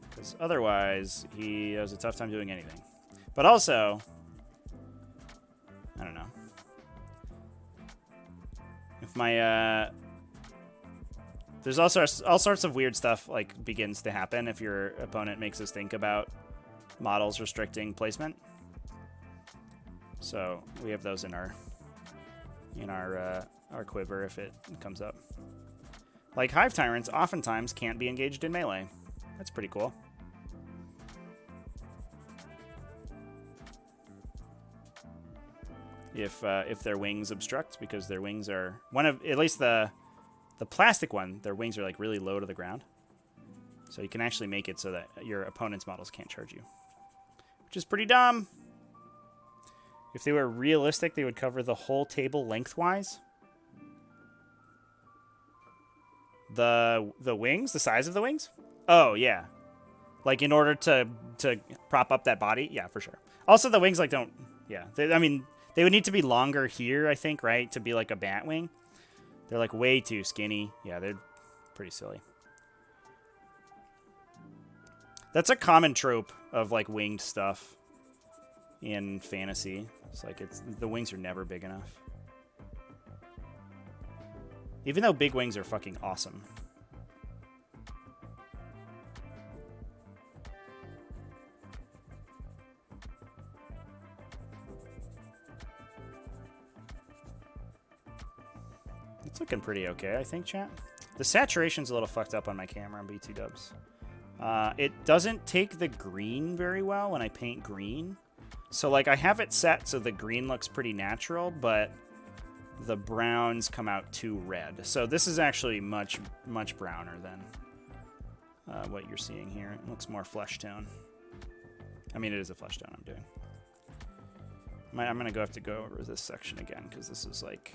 [SPEAKER 1] Because otherwise he has a tough time doing anything. But also, I don't know. If my there's also all sorts of weird stuff like begins to happen if your opponent makes us think about models restricting placement. So we have those in our quiver if it comes up. Like Hive Tyrants oftentimes can't be engaged in melee. That's pretty cool. If their wings obstruct, because their wings are at least the plastic one, their wings are like really low to the ground. So you can actually make it so that your opponent's models can't charge you, which is pretty dumb. If they were realistic, they would cover the whole table lengthwise. The wings? The size of the wings? Oh, yeah. Like, in order to prop up that body? Yeah, for sure. Also, the wings, like, don't... Yeah. I mean, they would need to be longer here, I think, right? To be, like, a bat wing. They're, like, way too skinny. Yeah, they're pretty silly. That's a common trope of, like, winged stuff in fantasy. It's like, the wings are never big enough. Even though big wings are fucking awesome. It's looking pretty okay, I think, chat. The saturation's a little fucked up on my camera on B2 dubs. It doesn't take the green very well when I paint green. So, like, I have it set so the green looks pretty natural, but the browns come out too red. So this is actually much, much browner than what you're seeing here. It looks more flesh tone. I mean, it is a flesh tone I'm doing. I'm going to have to go over this section again, because this is, like,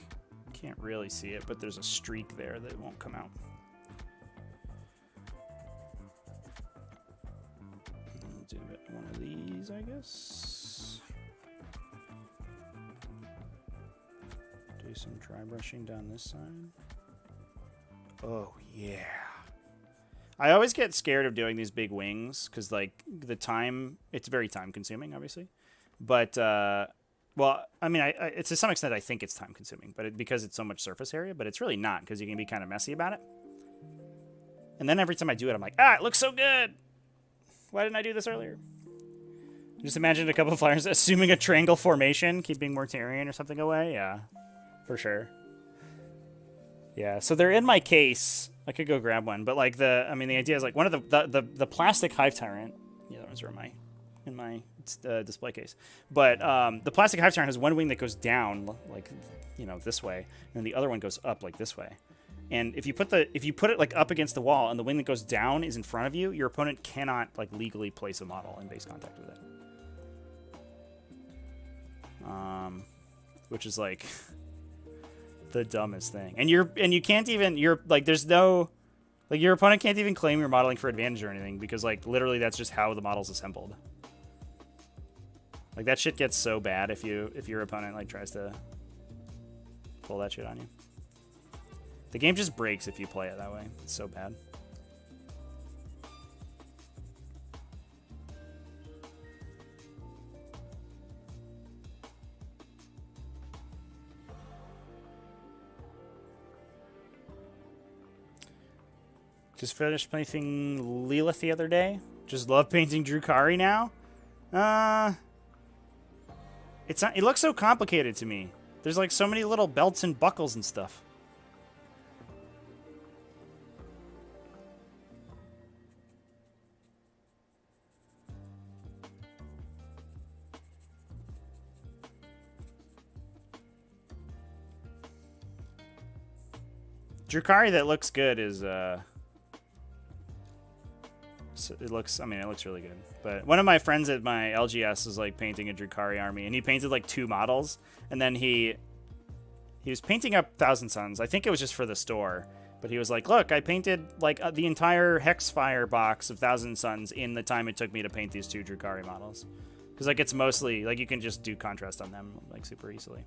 [SPEAKER 1] can't really see it, but there's a streak there that won't come out. I'll do one of these, I guess. Do some dry brushing down this side. Oh, yeah. I always get scared of doing these big wings because, like, the time, it's very time consuming, obviously. But, well, I mean, it's to some extent, I think it's time consuming, but because it's so much surface area, but it's really not because you can be kind of messy about it. And then every time I do it, I'm like, ah, it looks so good. Why didn't I do this earlier? Just imagine a couple of flyers assuming a triangle formation, keeping Mortarion or something away. Yeah, for sure. Yeah, so they're in my case. I could go grab one, but like the idea is like one of the plastic Hive Tyrant. The other ones are in my display case. But the plastic Hive Tyrant has one wing that goes down like this way, and the other one goes up like this way. And if you put it like up against the wall, and the wing that goes down is in front of you, your opponent cannot like legally place a model in base contact with it. Which is like the dumbest thing. And you can't even there's no your opponent can't even claim you're modeling for advantage or anything because like literally that's just how the model's assembled. Like that shit gets so bad if your opponent like tries to pull that shit on you. The game just breaks if you play it that way. It's so bad. Just finished painting Lilith the other day. Just love painting Drukhari now. It's not. It looks so complicated to me. There's like so many little belts and buckles and stuff. Drukhari that looks good is it looks really good. But one of my friends at my LGS was like painting a Drukhari army, and he painted like 2 models, and then he was painting up Thousand Suns. I think it was just for the store, but he was like, "Look, I painted like the entire Hexfire box of Thousand Suns in the time it took me to paint these 2 Drukhari models." Because like it's mostly like you can just do contrast on them like super easily.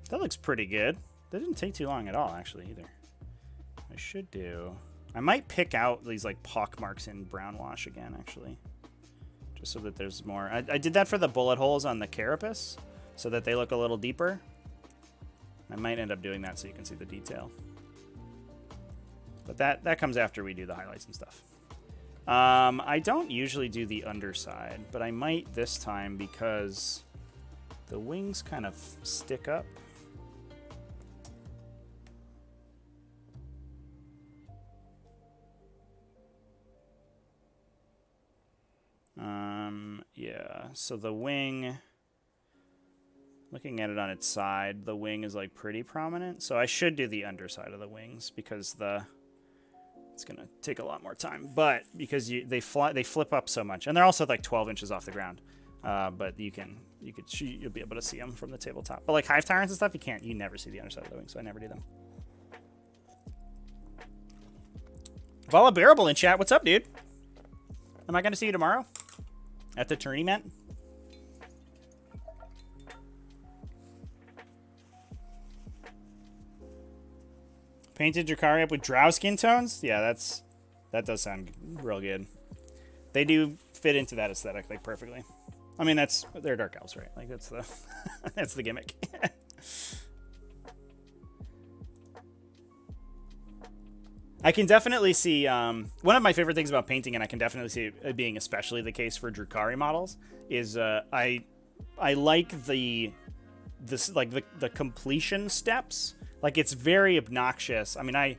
[SPEAKER 1] That looks pretty good. That didn't take too long at all, actually, either. I should do... I might pick out these, like, pock marks in brown wash again, actually. Just so that there's more... I did that for the bullet holes on the carapace, so that they look a little deeper. I might end up doing that so you can see the detail. But that comes after we do the highlights and stuff. I don't usually do the underside, but I might this time because the wings kind of stick up. Yeah, so the wing, looking at it on its side, the wing is like pretty prominent. So I should do the underside of the wings because it's gonna take a lot more time. But because they flip up so much, and they're also like 12 inches off the ground. But you'll be able to see them from the tabletop. But like Hive Tyrants and stuff, you never see the underside of the wing, so I never do them. Vala Bearable in chat, what's up, dude? Am I gonna see you tomorrow at the tournament? Painted Drukhari up with drow skin tones? Yeah, that does sound real good. They do fit into that aesthetic like perfectly. I mean, they're dark elves, right? Like that's the that's the gimmick. I can definitely see one of my favorite things about painting, and I can definitely see it being especially the case for Drukhari models, is I like the completion steps. Like, it's very obnoxious. I mean,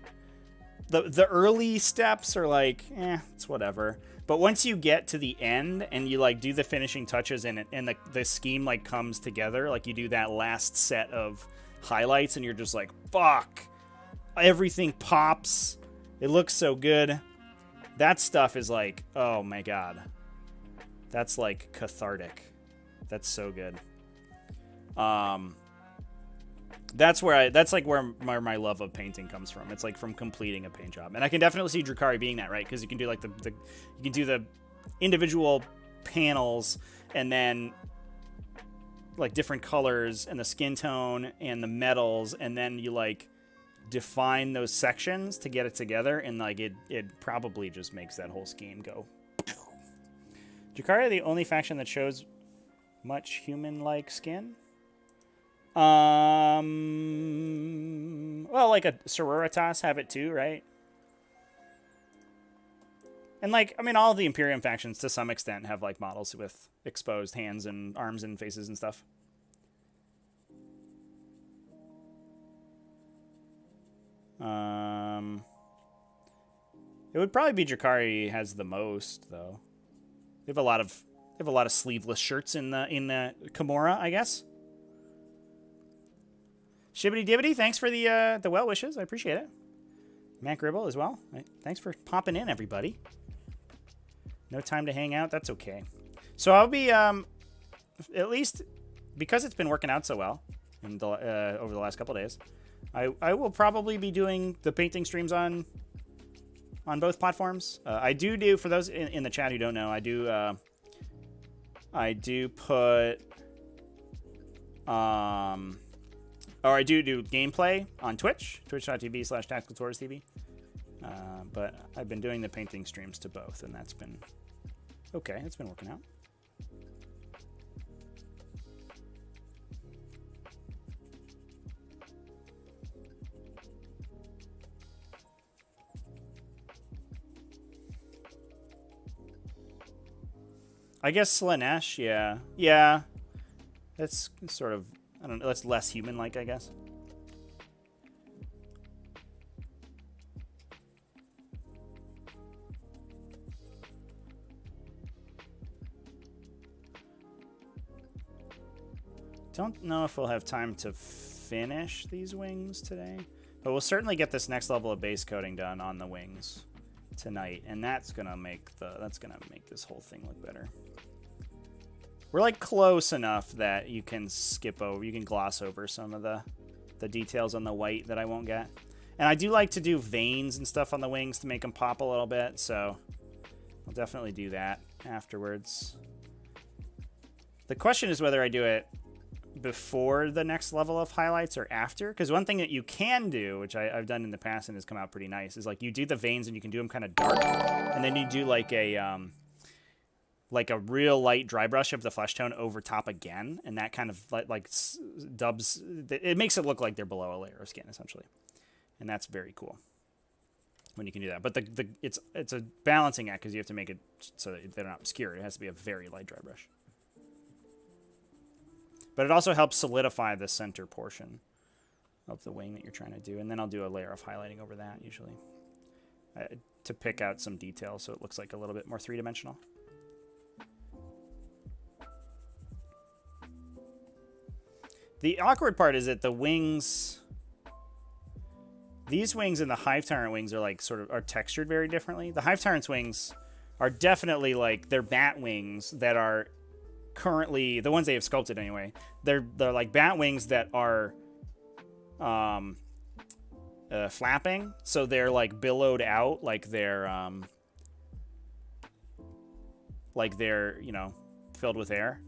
[SPEAKER 1] the early steps are like, it's whatever. But once you get to the end and you like do the finishing touches and the scheme like comes together, like you do that last set of highlights and you're just like, fuck, everything pops. It looks so good. That stuff is like, oh my god. That's like cathartic. That's so good. That's where my love of painting comes from. It's like from completing a paint job. And I can definitely see Drukhari being that, right? Because you can do like you can do the individual panels and then like different colors and the skin tone and the metals, and then you like define those sections to get it together, and like it probably just makes that whole scheme go. Drukhari are the only faction that shows much human-like skin. Well, like a Sororitas have it too, right? And like, I mean, all of the Imperium factions to some extent have like models with exposed hands and arms and faces and stuff. It would probably be Drukhari has the most though. They have a lot of sleeveless shirts in the Kimura, I guess. Shibbity Dibbity, thanks for the well wishes. I appreciate it. Mac Gribble as well. Thanks for popping in, everybody. No time to hang out. That's okay. So I'll be, at least because it's been working out so well over the last couple of days, I will probably be doing the painting streams on both platforms. I do for those in the chat who don't know, I do put or I do gameplay on Twitch, twitch.tv/tacticaltortoisetv. But I've been doing the painting streams to both, and that's been okay. It's been working out. I guess Slanesh, yeah. Yeah. That's sort of, I don't know, that's less human-like, I guess. Don't know if we'll have time to finish these wings today, but we'll certainly get this next level of base coating done on the wings tonight, and that's gonna make this whole thing look better. We're like close enough that you can gloss over some of the details on the white that I won't get. And I do like to do veins and stuff on the wings to make them pop a little bit, so I'll definitely do that afterwards. The question is whether I do it before the next level of highlights or after, because one thing that you can do, which I've done in the past and has come out pretty nice, is like you do the veins and you can do them kind of dark, and then you do like a real light dry brush of the flesh tone over top again, and that kind of like dubs, it makes it look like they're below a layer of skin essentially, and that's very cool when you can do that. But it's a balancing act because you have to make it so that they're not obscured. It has to be a very light dry brush. But it also helps solidify the center portion of the wing that you're trying to do. And then I'll do a layer of highlighting over that, usually, to pick out some details so it looks like a little bit more three-dimensional. The awkward part is that the wings... These wings and the Hive Tyrant wings are like are textured very differently. The Hive Tyrant's wings are definitely like, they're bat wings that are currently, the ones they have sculpted anyway, they're like bat wings that are flapping, so they're like billowed out, like they're you know, filled with air.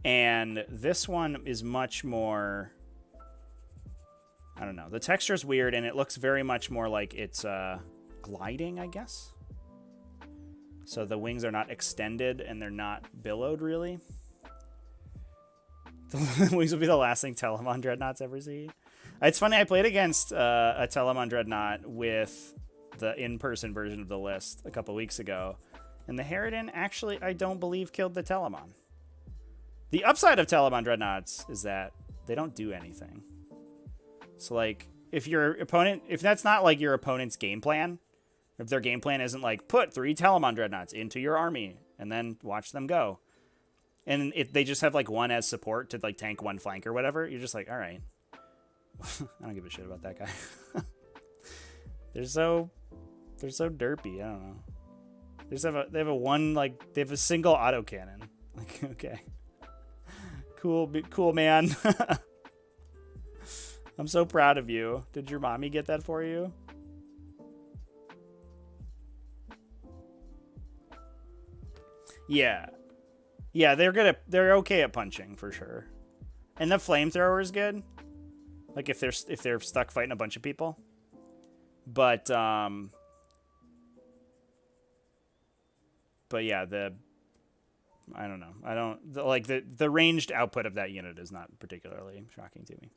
[SPEAKER 1] And this one is much more, I don't know, the texture is weird, and it looks very much more like it's gliding, I guess. So the wings are not extended and they're not billowed, really. The wings will be the last thing Telemund Dreadnoughts ever see. It's funny, I played against a Telemund Dreadnought with the in-person version of the list a couple weeks ago, and the Harridan actually, I don't believe, killed the Telemund. The upside of Telemund Dreadnoughts is that they don't do anything. So, like, if your opponent, if that's not, like, your opponent's game plan, if their game plan isn't, like, put 3 Telemund Dreadnoughts into your army and then watch them go, and if they just have, like, one as support to, like, tank one flank or whatever, you're just like, all right. I don't give a shit about that guy. They're so derpy. I don't know. They have a single autocannon. Like, okay. Cool, man. I'm so proud of you. Did your mommy get that for you? Yeah. Yeah, they're okay at punching for sure. And the flamethrower is good. Like if they're stuck fighting a bunch of people. But yeah, I don't know. The ranged output of that unit is not particularly shocking to me.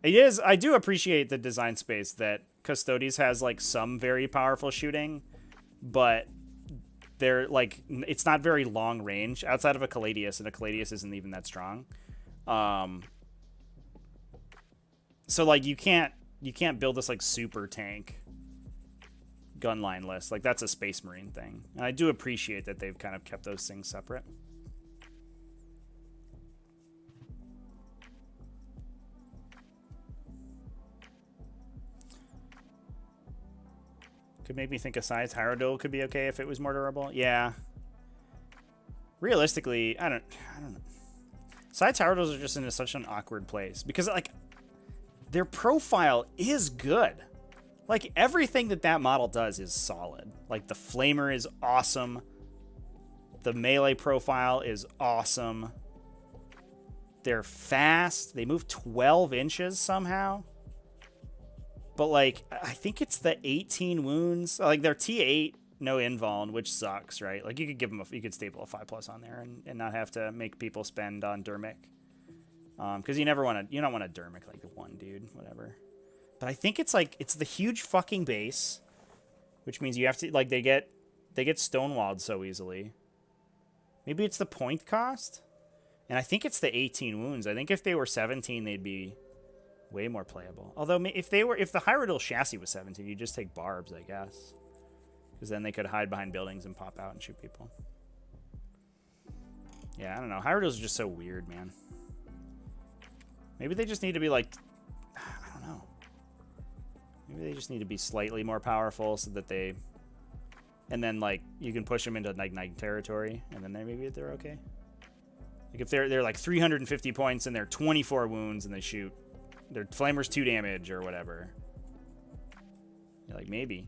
[SPEAKER 1] I do appreciate the design space that Custodes has, like, some very powerful shooting, but they're like, it's not very long range outside of a Caladius, and a Caladius isn't even that strong. So like you can't build this like super tank gun line list. Like, that's a Space Marine thing. And I do appreciate that they've kind of kept those things separate. Could make me think a size Harridan could be okay if it was more durable. Yeah. Realistically, I don't know. Side Harridans are just in such an awkward place because, like, their profile is good. Like, everything that model does is solid. Like, the flamer is awesome. The melee profile is awesome. They're fast. They move 12 inches somehow. But, like, I think it's the 18 wounds. Like, they're T8, no invuln, which sucks, right? Like, you could give them you could staple a 5+ on there and not have to make people spend on Dermic. Because you don't want to Dermic, like, the one dude, whatever. But I think it's, like, it's the huge fucking base, which means you have to, like, they get stonewalled so easily. Maybe it's the point cost? And I think it's the 18 wounds. I think if they were 17, they'd be way more playable. Although if the Harridan chassis was 17, you just take barbs, I guess. Because then they could hide behind buildings and pop out and shoot people. Yeah, I don't know. Harridans are just so weird, man. Maybe they just need to be, like, I don't know. Maybe they just need to be slightly more powerful so that they... And then, like, you can push them into, like, night territory, and then maybe they're okay. Like, if they're like 350 points and they're 24 wounds and they shoot... Their flamer's 2 damage or whatever. You're like, maybe.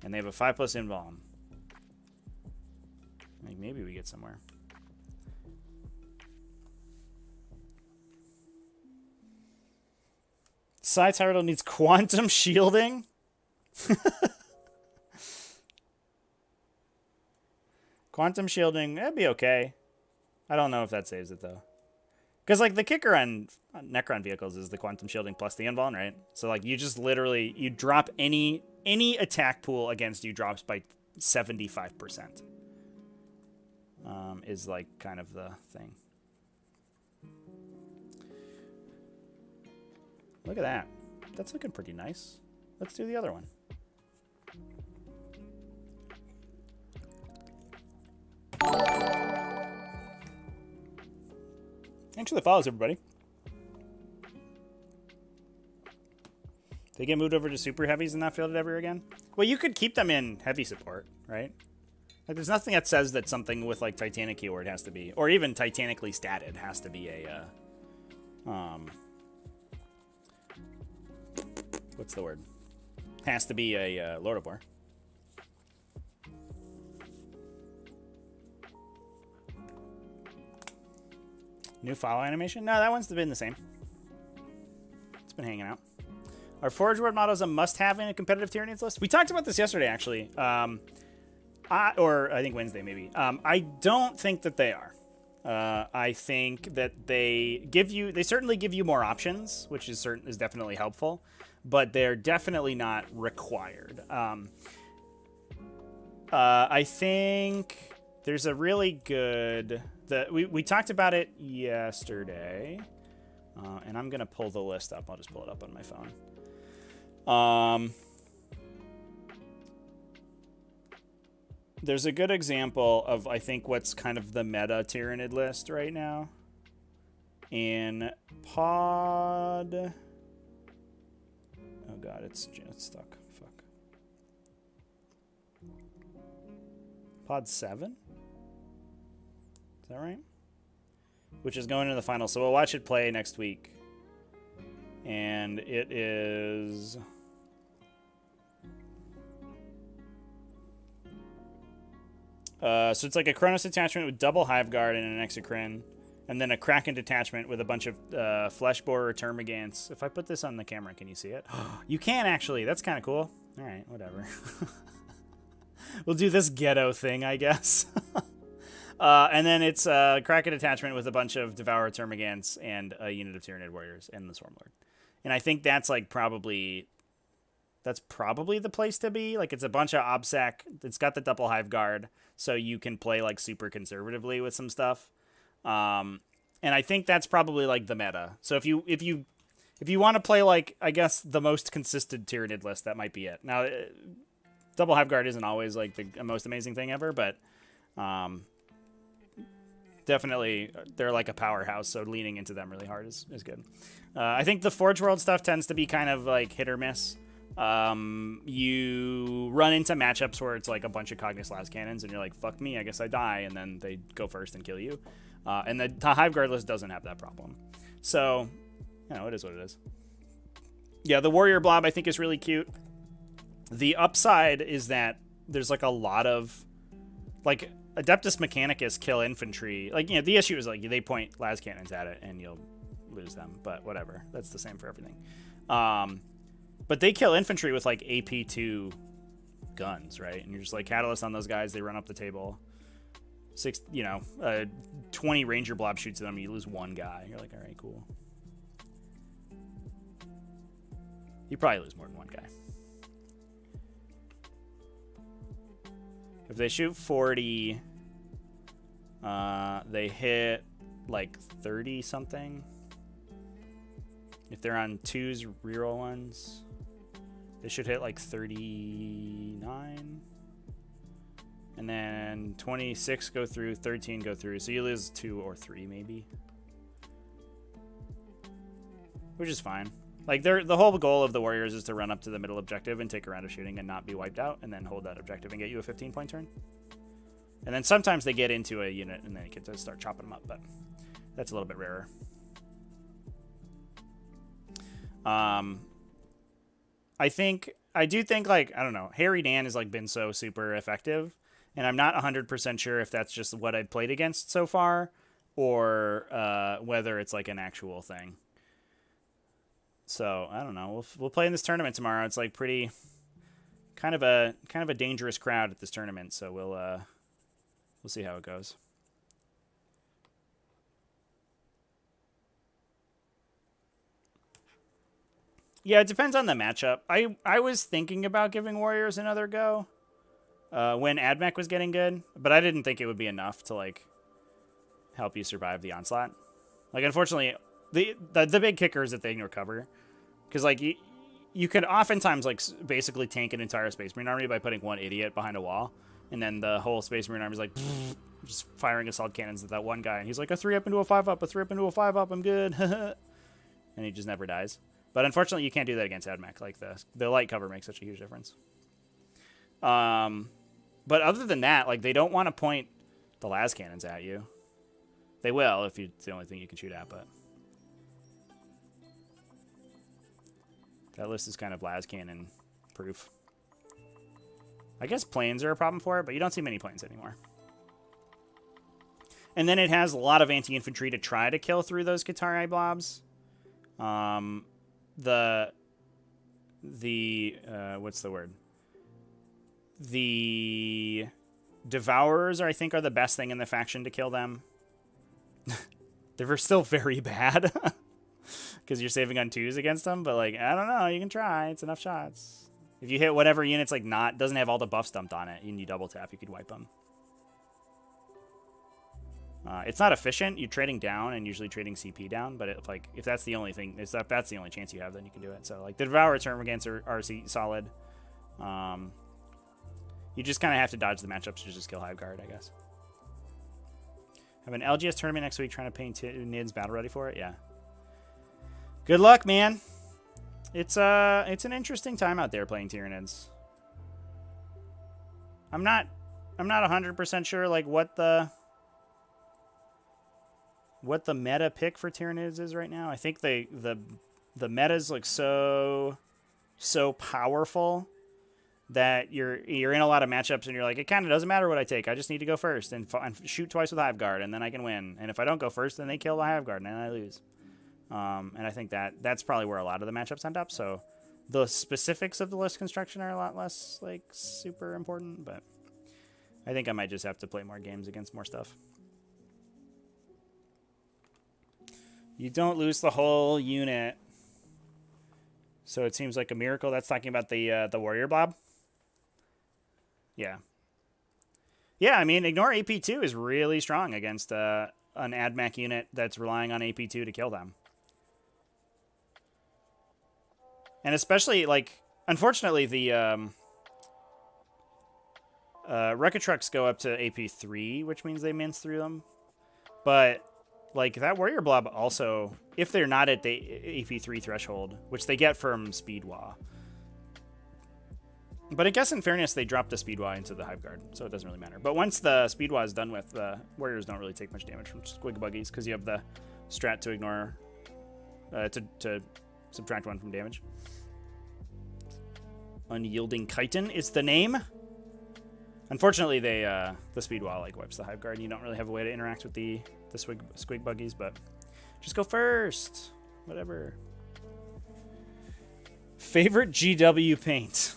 [SPEAKER 1] And they have a 5+ invuln. Like, maybe we get somewhere. Side Harridan needs quantum shielding? Quantum shielding, that'd be okay. I don't know if that saves it, though. Because, like, the kicker on Necron vehicles is the quantum shielding plus the invuln, right? So, like, you just literally, you drop any attack pool against you drops by 75%. Is, like, kind of the thing. Look at that. That's looking pretty nice. Let's do the other one. Thanks for the follows, everybody. They get moved over to super heavies and not fielded ever again? Well, you could keep them in heavy support, right? Like, there's nothing that says that something with, like, Titanic keyword has to be, or even Titanically statted has to be a, what's the word? Has to be a, Lord of War. New follow animation? No, that one's been the same. It's been hanging out. Are Forge World models a must-have in a competitive Tyranids list? We talked about this yesterday, actually. Or I think Wednesday, maybe. I don't think that they are. I think that they certainly give you more options, which is definitely helpful, but they're definitely not required. I think there's a really good... We talked about it yesterday, and I'm going to pull the list up. I'll just pull it up on my phone. There's a good example of, I think, what's kind of the meta Tyranid list right now. In pod... Oh god, it's stuck. Fuck. Pod 7? Is that right? Which is going into the final. So we'll watch it play next week. And it is... so it's like a Chronos detachment with double Hive Guard and an Exocrine, and then a Kraken detachment with a bunch of Fleshborer or Termagants. If I put this on the camera, can you see it? You can, actually. That's kind of cool. All right, whatever. We'll do this ghetto thing, I guess. And then it's a Kraken detachment with a bunch of Devourer Termagants and a unit of Tyranid Warriors and the Swarmlord. And I think that's like probably the place to be. Like, it's a bunch of OBSEC. It's got the double Hive Guard, so you can play like super conservatively with some stuff. And I think that's probably like the meta. So if you want to play like, I guess, the most consistent Tyranid list, that might be it. Now, double Hive Guard isn't always like the most amazing thing ever, but definitely they're like a powerhouse, so leaning into them really hard is good. I think the Forge World stuff tends to be kind of like hit or miss. You run into matchups where it's like a bunch of Cognis Las Cannons and you're like, fuck me, I guess I die, and then they go first and kill you. And the Hive Guard list doesn't have that problem. So, you know, it is what it is. Yeah, the Warrior Blob I think is really cute. The upside is that there's like a lot of, like, Adeptus Mechanicus kill infantry. Like, you know, the issue is like they point Las Cannons at it and you'll lose them, but whatever. That's the same for everything. But they kill infantry with, like, AP2 guns, right? And you're just, like, Catalyst on those guys. They run up the table. 20 Ranger Blob shoots at them. You lose one guy. You're like, all right, cool. You probably lose more than one guy. If they shoot 40, they hit, like, 30-something. If they're on 2s, reroll ones... They should hit like 39. And then 26 go through, 13 go through. So you lose 2 or 3 maybe. Which is fine. Like, the whole goal of the Warriors is to run up to the middle objective and take a round of shooting and not be wiped out, and then hold that objective and get you a 15-point turn. And then sometimes they get into a unit and then you can just start chopping them up, but that's a little bit rarer. I do think, like, I don't know, Harridan has, like, been so super effective, and I'm not 100% sure if that's just what I've played against so far, or whether it's, like, an actual thing. So, I don't know. We'll play in this tournament tomorrow. It's, like, pretty, kind of a dangerous crowd at this tournament, so we'll see how it goes. Yeah, it depends on the matchup. I was thinking about giving Warriors another go when AdMech was getting good, but I didn't think it would be enough to, like, help you survive the onslaught. Like, unfortunately, the big kicker is that they ignore cover. Because, like, you could oftentimes, like, basically tank an entire Space Marine army by putting one idiot behind a wall, and then the whole Space Marine army is like, just firing assault cannons at that one guy, and he's like, a 3-up into a 5-up, a 3-up into a 5-up, I'm good. And he just never dies. But unfortunately, you can't do that against AdMech. Like, the light cover makes such a huge difference. But other than that, like, they don't want to point the las cannons at you. They will if it's the only thing you can shoot at, but that list is kind of las cannon proof. I guess planes are a problem for it, but you don't see many planes anymore. And then it has a lot of anti-infantry to try to kill through those Qatari blobs. What's the word? The Devourers, I think, are the best thing in the faction to kill them. They're still very bad because you're saving on 2s against them, but, like, I don't know, you can try. It's enough shots. If you hit whatever unit's, like, doesn't have all the buffs dumped on it, and you double tap, you could wipe them. It's not efficient. You're trading down and usually trading CP down, but if that's the only thing, if that's the only chance you have, then you can do it. So, like, the Devourer term against are solid. You just kind of have to dodge the matchups to just kill Hive Guard, I guess. Have an LGS tournament next week, trying to paint Nids battle ready for it. Yeah. Good luck, man. It's an interesting time out there playing Tyranids. I'm not 100% sure, like, what the meta pick for Tyranids is right now. I think the meta's, like, so powerful that you're in a lot of matchups and you're like, it kind of doesn't matter what I take. I just need to go first and shoot twice with Hive Guard, and then I can win. And if I don't go first, then they kill the Hive Guard, and then I lose. And I think that's probably where a lot of the matchups end up. So the specifics of the list construction are a lot less, like, super important, but I think I might just have to play more games against more stuff. You don't lose the whole unit. So it seems like a miracle. That's talking about the warrior blob. Yeah. Yeah, I mean, ignore AP2 is really strong against an AdMech unit that's relying on AP2 to kill them. And especially, like, unfortunately, the Wrecker Trucks go up to AP3, which means they mince through them. But, like, that warrior blob also, if they're not at the AP3 threshold, which they get from Speedwa. But I guess in fairness, they dropped the Speedwa into the Hive Guard, so it doesn't really matter. But once the Speedwa is done with, the warriors don't really take much damage from Squig Buggies, because you have the strat to ignore, to subtract 1 from damage. Unyielding Chitin is the name. Unfortunately, the Speedwa, like, wipes the Hive Guard, and you don't really have a way to interact with the Squig Buggies, but just go first. Whatever. Favorite GW paint?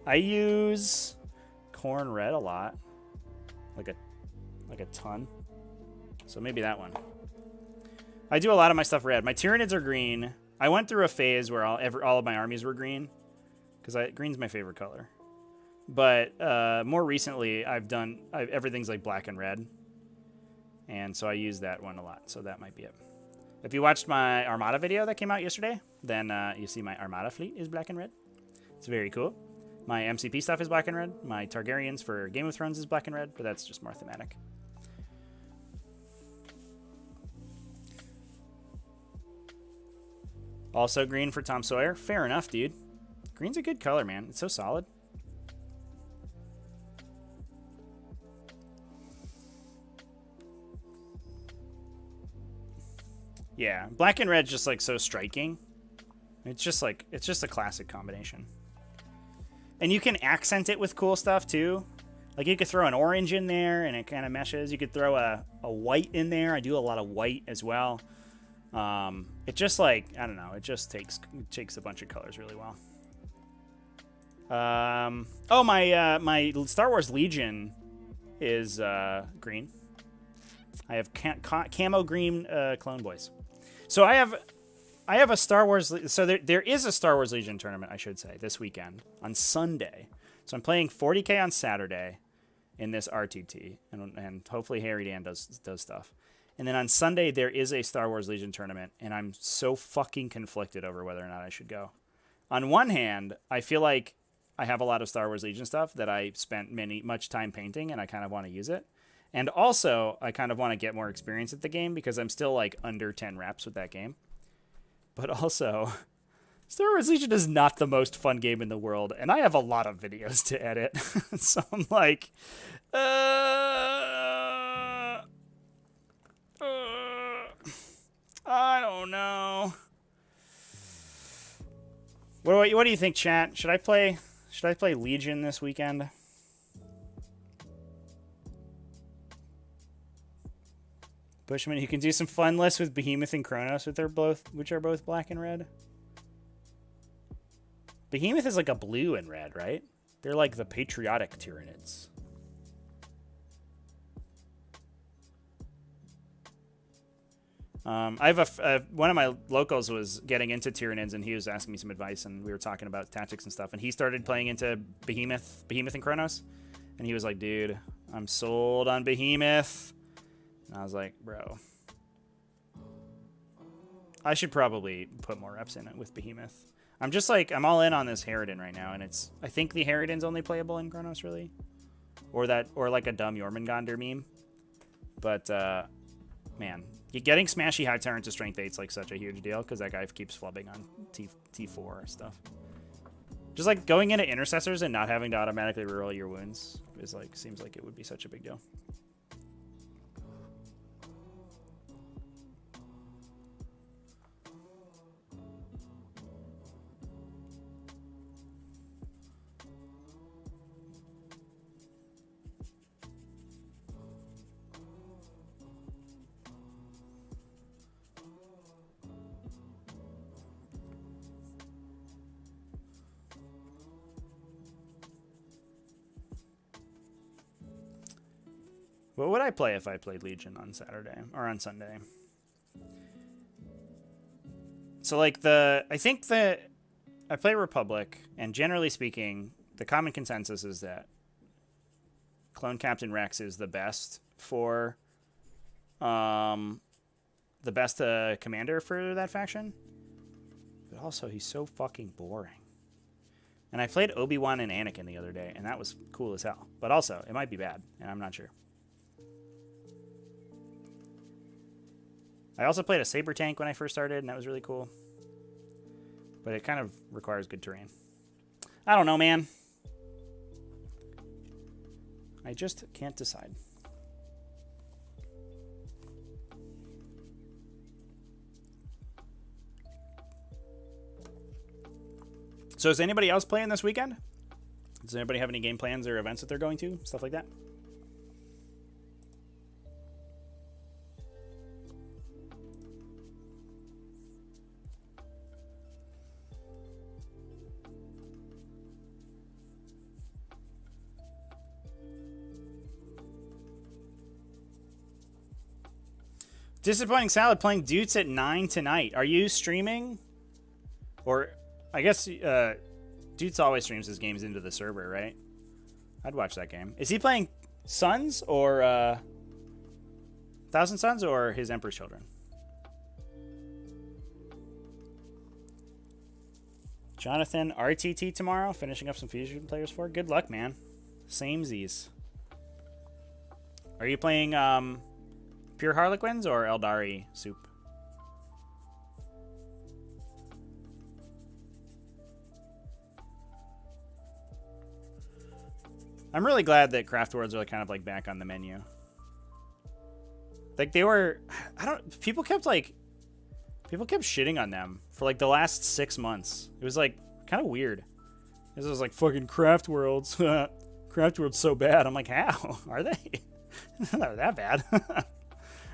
[SPEAKER 1] I use Corn Red a lot, like a ton. So maybe that one. I do a lot of my stuff red. My Tyranids are green. I went through a phase where all of my armies were green, because green's my favorite color. But more recently, everything's like black and red, and so I use that one a lot. So that might be it. If you watched my Armada video that came out yesterday, then you see my Armada fleet is black and red. It's very cool. My MCP stuff is black and red. My Targaryens for Game of Thrones is black and red, but that's just more thematic. Also green for Tom Sawyer. Fair enough, dude. Green's a good color, man. It's so solid. Yeah, black and red just, like, so striking. It's just a classic combination. And you can accent it with cool stuff too. Like, you could throw an orange in there and it kind of meshes. You could throw a white in there. I do a lot of white as well. It just, like, I don't know, it just takes a bunch of colors really well. Oh, my Star Wars Legion is green. I have camo green Clone Boys. So I have a Star Wars. So there is a Star Wars Legion tournament, I should say, this weekend on Sunday. So I'm playing 40K on Saturday in this RTT, and hopefully Harridan does stuff. And then on Sunday there is a Star Wars Legion tournament, and I'm so fucking conflicted over whether or not I should go. On one hand, I feel like I have a lot of Star Wars Legion stuff that I spent much time painting, and I kind of want to use it. And also, I kind of want to get more experience at the game because I'm still like under 10 reps with that game. But also, Star Wars Legion is not the most fun game in the world, and I have a lot of videos to edit. So I'm like, I don't know. What do you think, chat? Should I play Legion this weekend? Bushman, you can do some fun lists with Behemoth and Kronos, which are both black and red. Behemoth is like a blue and red, right? They're like the patriotic Tyranids. I have one of my locals was getting into Tyranids, and he was asking me some advice, and we were talking about tactics and stuff, and he started playing into Behemoth and Kronos, and he was like, dude, I'm sold on Behemoth. And I was like, bro, I should probably put more reps in it with Behemoth. I'm just like, I'm all in on this Harridan right now, and I think the Harridan's only playable in Kronos, really. Or like a dumb Jormungandr meme. But, man, getting Smashy High Tyrant to Strength 8 is like such a huge deal, because that guy keeps flubbing on T4 stuff. Just like going into Intercessors and not having to automatically reroll your wounds is like, seems like it would be such a big deal. What would I play if I played Legion on Saturday or on Sunday? So like I think that I play Republic, and generally speaking, the common consensus is that Clone Captain Rex is the best for the best commander for that faction. But also, he's so fucking boring. And I played Obi-Wan and Anakin the other day, and that was cool as hell. But also, it might be bad, and I'm not sure. I also played a Saber Tank when I first started, and that was really cool. But it kind of requires good terrain. I don't know, man. I just can't decide. So is anybody else playing this weekend? Does anybody have any game plans or events that they're going to? Stuff like that? Disappointing Salad playing Dutes at 9 tonight. Are you streaming? Or, I guess, Dutes always streams his games into the server, right? I'd watch that game. Is he playing Sons or, Thousand Sons or his Emperor's Children? Jonathan, RTT tomorrow, finishing up some Fusion players for. Good luck, man. Samesies. Are you playing, Pure Harlequins or Eldari Soup? I'm really glad that Craft Worlds are kind of like back on the menu. Like they were, people kept shitting on them for like the last 6 months. It was like kind of weird. This was like fucking Craft Worlds. Craft Worlds so bad. I'm like, how? Are they? They're not that bad.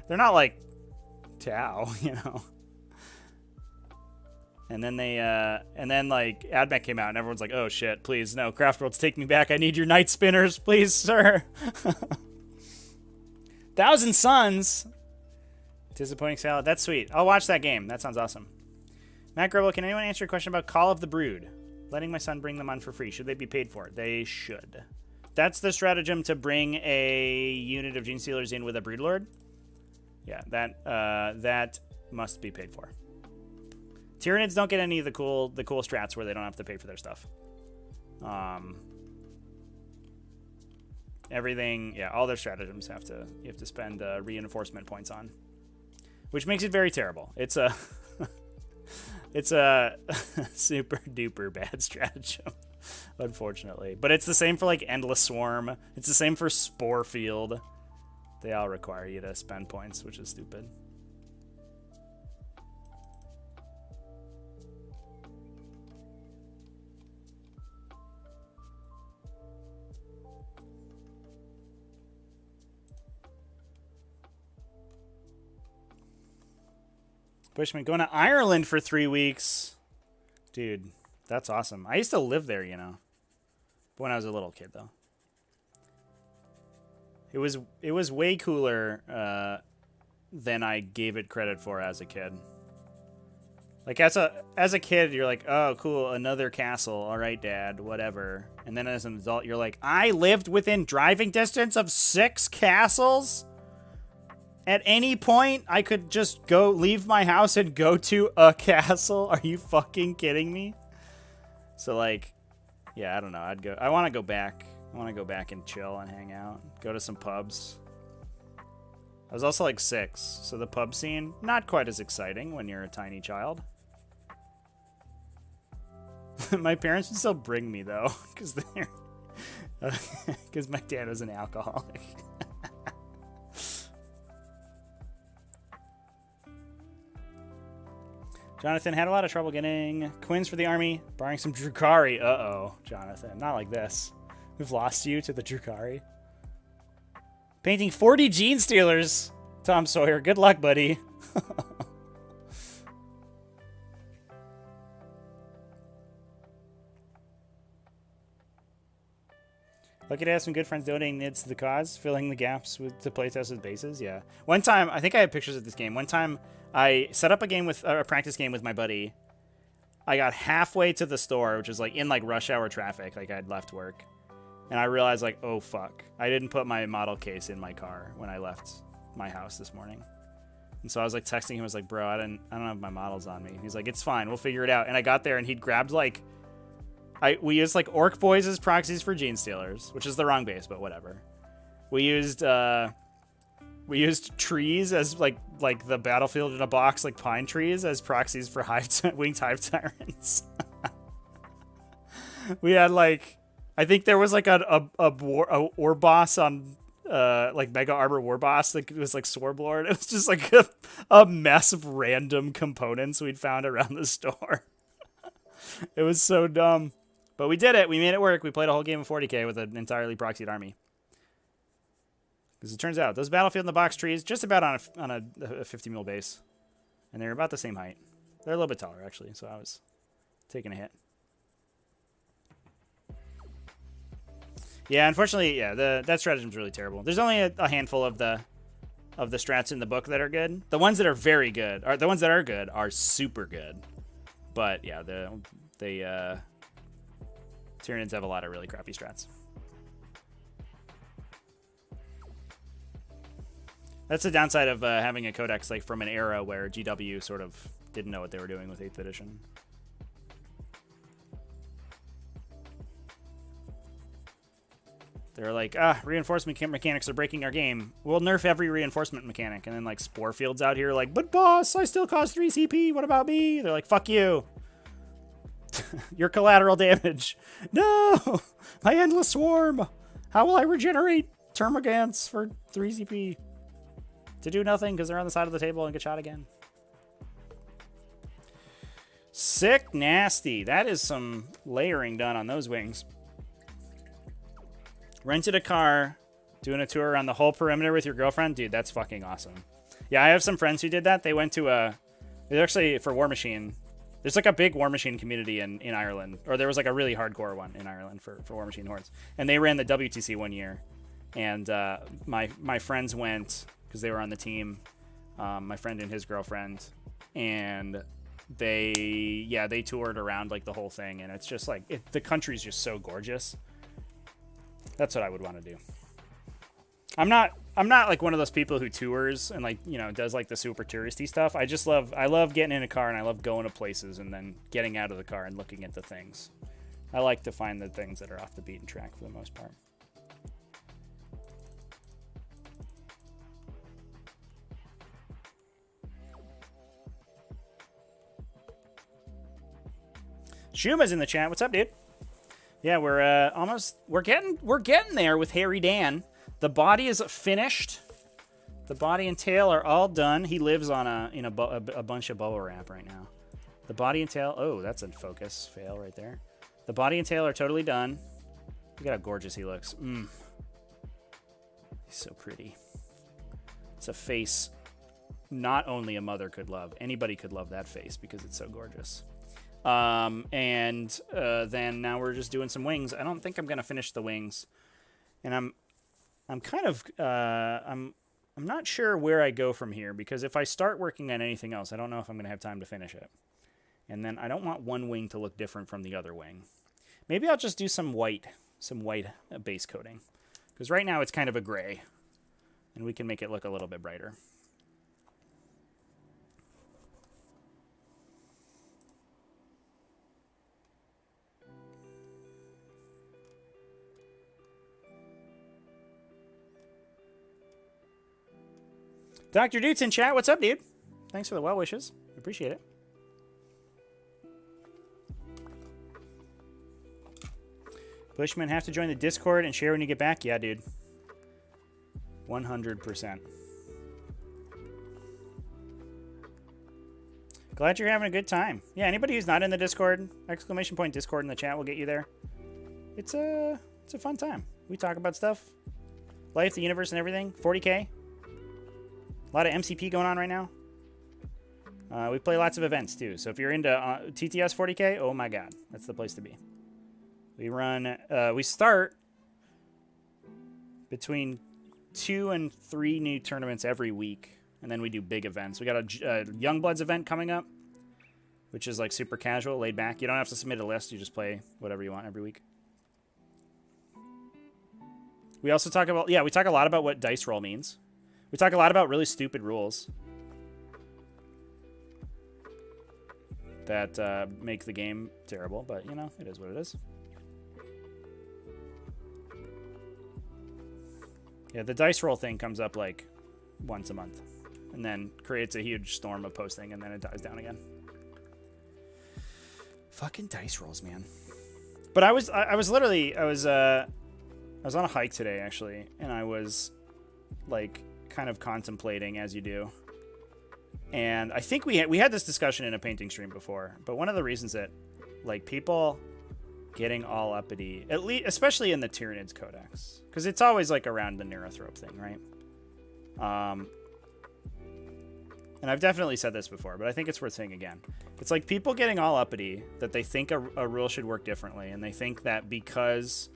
[SPEAKER 1] They're not like Tau, you know. And then like AdMech came out and everyone's like, oh shit, please, no, Craft Worlds, take me back. I need your Night Spinners, please, sir. Thousand Suns. Disappointing Salad. That's sweet. I'll watch that game. That sounds awesome. Matt Grubble, can anyone answer your question about Call of the Brood? Letting my son bring them on for free. Should they be paid for? They should. That's the stratagem to bring a unit of Gene Stealers in with a Broodlord. Yeah, that must be paid for. Tyranids don't get any of the cool strats where they don't have to pay for their stuff. Everything, yeah, all their stratagems you have to spend reinforcement points on, which makes it very terrible. It's a it's a super duper bad stratagem, unfortunately. But it's the same for like Endless Swarm. It's the same for Spore Field. They all require you to spend points, which is stupid. Bushman going to Ireland for 3 weeks. Dude, that's awesome. I used to live there, you know. When I was a little kid, though. It was way cooler than I gave it credit for as a kid. Like, as a kid, you're like, oh, cool, another castle. All right, Dad, whatever. And then as an adult, you're like, I lived within driving distance of 6 castles? At any point, I could just leave my house and go to a castle? Are you fucking kidding me? So, like, yeah, I don't know. I want to go back. I want to go back and chill and hang out. Go to some pubs. I was also, like, 6, so the pub scene, not quite as exciting when you're a tiny child. My parents would still bring me, though, because my dad was an alcoholic. Jonathan had a lot of trouble getting coins for the army, barring some Drukhari. Uh-oh, Jonathan. Not like this. We've lost you to the Drukhari. Painting 40 Gene Stealers, Tom Sawyer. Good luck, buddy. Lucky to have some good friends donating nids to the cause, filling the gaps to playtest with bases. Yeah. One time, I think I have pictures of this game. One time, I set up a practice game with my buddy. I got halfway to the store, which is like in like rush hour traffic, like I'd left work. And I realized like, oh fuck, I didn't put my model case in my car when I left my house this morning. And so I was like texting him, I was like, bro, I don't have my models on me. He's like, it's fine, we'll figure it out. And I got there and he'd grabbed like, we used like Orc Boys as proxies for Gene Stealers, which is the wrong base, but whatever. We used trees as like the battlefield in a box, like pine trees as proxies for winged hive tyrants. We had like, I think there was like a war boss on like Mega Arbor War Boss that was like Swarblord. It was just like a mess of random components we'd found around the store. It was so dumb. But we did it. We made it work. We played a whole game of 40k with an entirely proxied army. Because it turns out, those battlefield in the box trees, just about on a 50 mil base. And they're about the same height. They're a little bit taller, actually, so I was taking a hit. Yeah, unfortunately, yeah, that stratagem's really terrible. There's only a handful of the strats in the book that are good. The ones that are very good, or the ones that are good, are super good. But yeah, the Tyranids have a lot of really crappy strats. That's the downside of having a codex like from an era where GW sort of didn't know what they were doing with 8th edition. They're like, reinforcement mechanics are breaking our game. We'll nerf every reinforcement mechanic. And then like Spore Field's out here like, but boss, I still cause 3 CP. What about me? They're like, fuck you. Your collateral damage. No! My Endless Swarm! How will I regenerate Termagants for 3 CP? To do nothing because they're on the side of the table and get shot again. Sick nasty. That is some layering done on those wings. Rented a car, doing a tour around the whole perimeter with your girlfriend. Dude, that's fucking awesome. Yeah, I have some friends who did that. They went to they're actually for War Machine. There's like a big War Machine community in Ireland. Or there was like a really hardcore one in Ireland for War Machine Hordes. And they ran the WTC one year. And my friends went because they were on the team. My friend and his girlfriend. And they toured around like the whole thing. And it's just like, the country's just so gorgeous. That's what I would want to do. I'm not like one of those people who tours and like, you know, does like the super touristy stuff. I love getting in a car and I love going to places and then getting out of the car and looking at the things. I like to find the things that are off the beaten track for the most part. Shuma's in the chat. What's up, dude? Yeah, we're getting there with Harry Dan. The body is finished. The body and tail are all done. He lives on a bunch of bubble wrap right now. The body and tail. Oh, that's a focus fail right there. The body and tail are totally done. Look at how gorgeous he looks. He's so pretty. It's a face not only a mother could love. Anybody could love that face because it's so gorgeous. Then now we're just doing some wings. I don't think I'm gonna finish the wings, and I'm kind of I'm not sure where I go from here, because if I start working on anything else, I don't know if I'm gonna have time to finish it. And then I don't want one wing to look different from the other wing. Maybe I'll just do some white base coating, because right now it's kind of a gray, and we can make it look a little bit brighter. Dr. Dude's in chat. What's up, dude? Thanks for the well wishes. Appreciate it. Bushman, have to join the Discord and share when you get back? Yeah, dude. 100%. Glad you're having a good time. Yeah, anybody who's not in the Discord, ! Discord in the chat will get you there. It's a fun time. We talk about stuff. Life, the universe, and everything. 40K. A lot of MCP going on right now. We play lots of events, too. So if you're into TTS 40K, oh my god. That's the place to be. We start between 2 and 3 new tournaments every week. And then we do big events. We got a Youngbloods event coming up, which is like super casual, laid back. You don't have to submit a list. You just play whatever you want every week. We also talk about, we talk a lot about what dice roll means. We talk a lot about really stupid rules that make the game terrible, but, you know, it is what it is. Yeah, the dice roll thing comes up, like, once a month, and then creates a huge storm of posting, and then it dies down again. Fucking dice rolls, man. But I was on a hike today, actually, and I was, like, kind of contemplating, as you do. And I think we had this discussion in a painting stream before, but one of the reasons that, like, people getting all uppity, at least, especially in the Tyranids Codex, because it's always, like, around the Neurothrope thing, right? And I've definitely said this before, but I think it's worth saying again. It's like people getting all uppity that they think a rule should work differently, and they think that because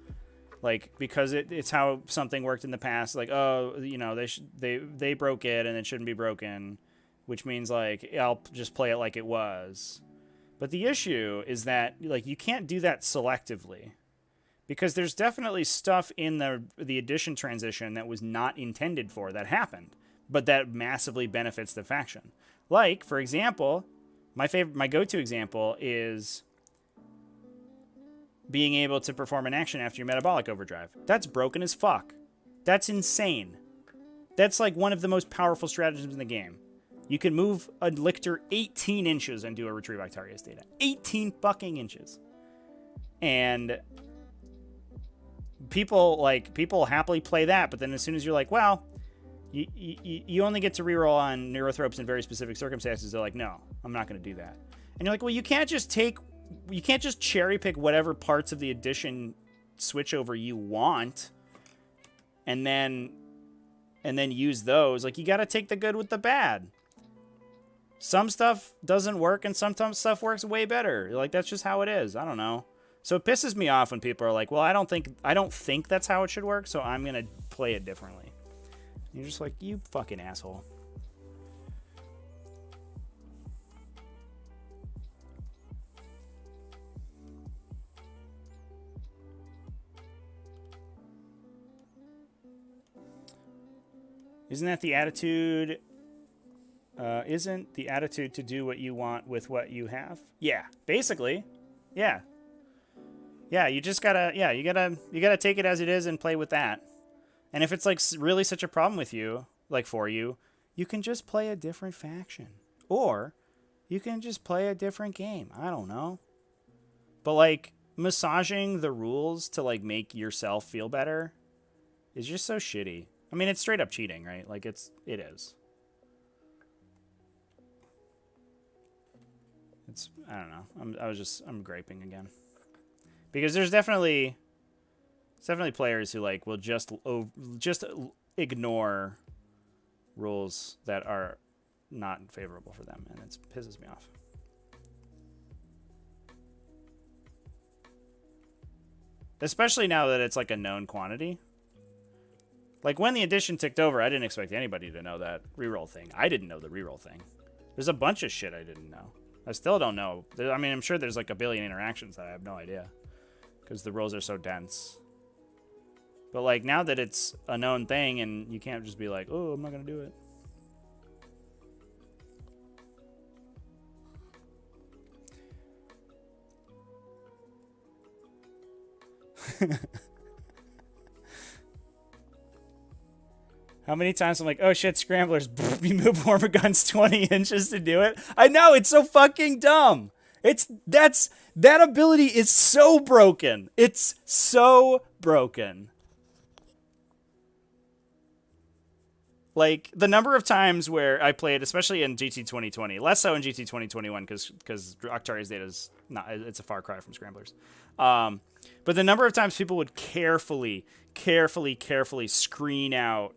[SPEAKER 1] it's how something worked in the past, like, oh, you know, they broke it and it shouldn't be broken, which means, like, I'll just play it like it was. But the issue is that, like, you can't do that selectively, because there's definitely stuff in the edition transition that was not intended for that happened, but that massively benefits the faction. Like, for example, my go-to example is being able to perform an action after your metabolic overdrive. That's broken as fuck. That's insane. That's like one of the most powerful stratagems in the game. You can move a lictor 18 inches and do a retrieve Octarius data. 18 fucking inches. And people happily play that, but then as soon as you're like, well, you only get to reroll on Neurothropes in very specific circumstances, they're like, no, I'm not going to do that. And you're like, well, you can't just cherry pick whatever parts of the edition switchover you want and then use those. Like, you got to take the good with the bad. Some stuff doesn't work and sometimes stuff works way better. Like, that's just how it is. I don't know. So it pisses me off when people are like, well, I don't think that's how it should work, so I'm going to play it differently. And you're just like, you fucking asshole. Isn't that the attitude? Isn't the attitude to do what you want with what you have? Yeah, basically. Yeah. Yeah, you just gotta, you gotta take it as it is and play with that. And if it's like really such a problem with you, like for you, you can just play a different faction. Or you can just play a different game. I don't know. But like massaging the rules to like make yourself feel better is just so shitty. I mean, it's straight up cheating, right? Like it is. I don't know. I'm griping again. Because there's definitely players who like will just ignore rules that are not favorable for them, and it pisses me off. Especially now that it's like a known quantity. Like when the edition ticked over, I didn't expect anybody to know that reroll thing. I didn't know the reroll thing. There's a bunch of shit I didn't know. I still don't know. I mean, I'm sure there's like a billion interactions that I have no idea. Because the rules are so dense. But like now that it's a known thing and you can't just be like, oh, I'm not going to do it. How many times I'm like, oh shit, scramblers, you move Hormiguns 20 inches to do it? I know, it's so fucking dumb. That ability is so broken. It's so broken. Like the number of times where I played, especially in GT 2020, less so in GT 2021 because Drukhari's data is not, it's a far cry from scramblers. But the number of times people would carefully screen out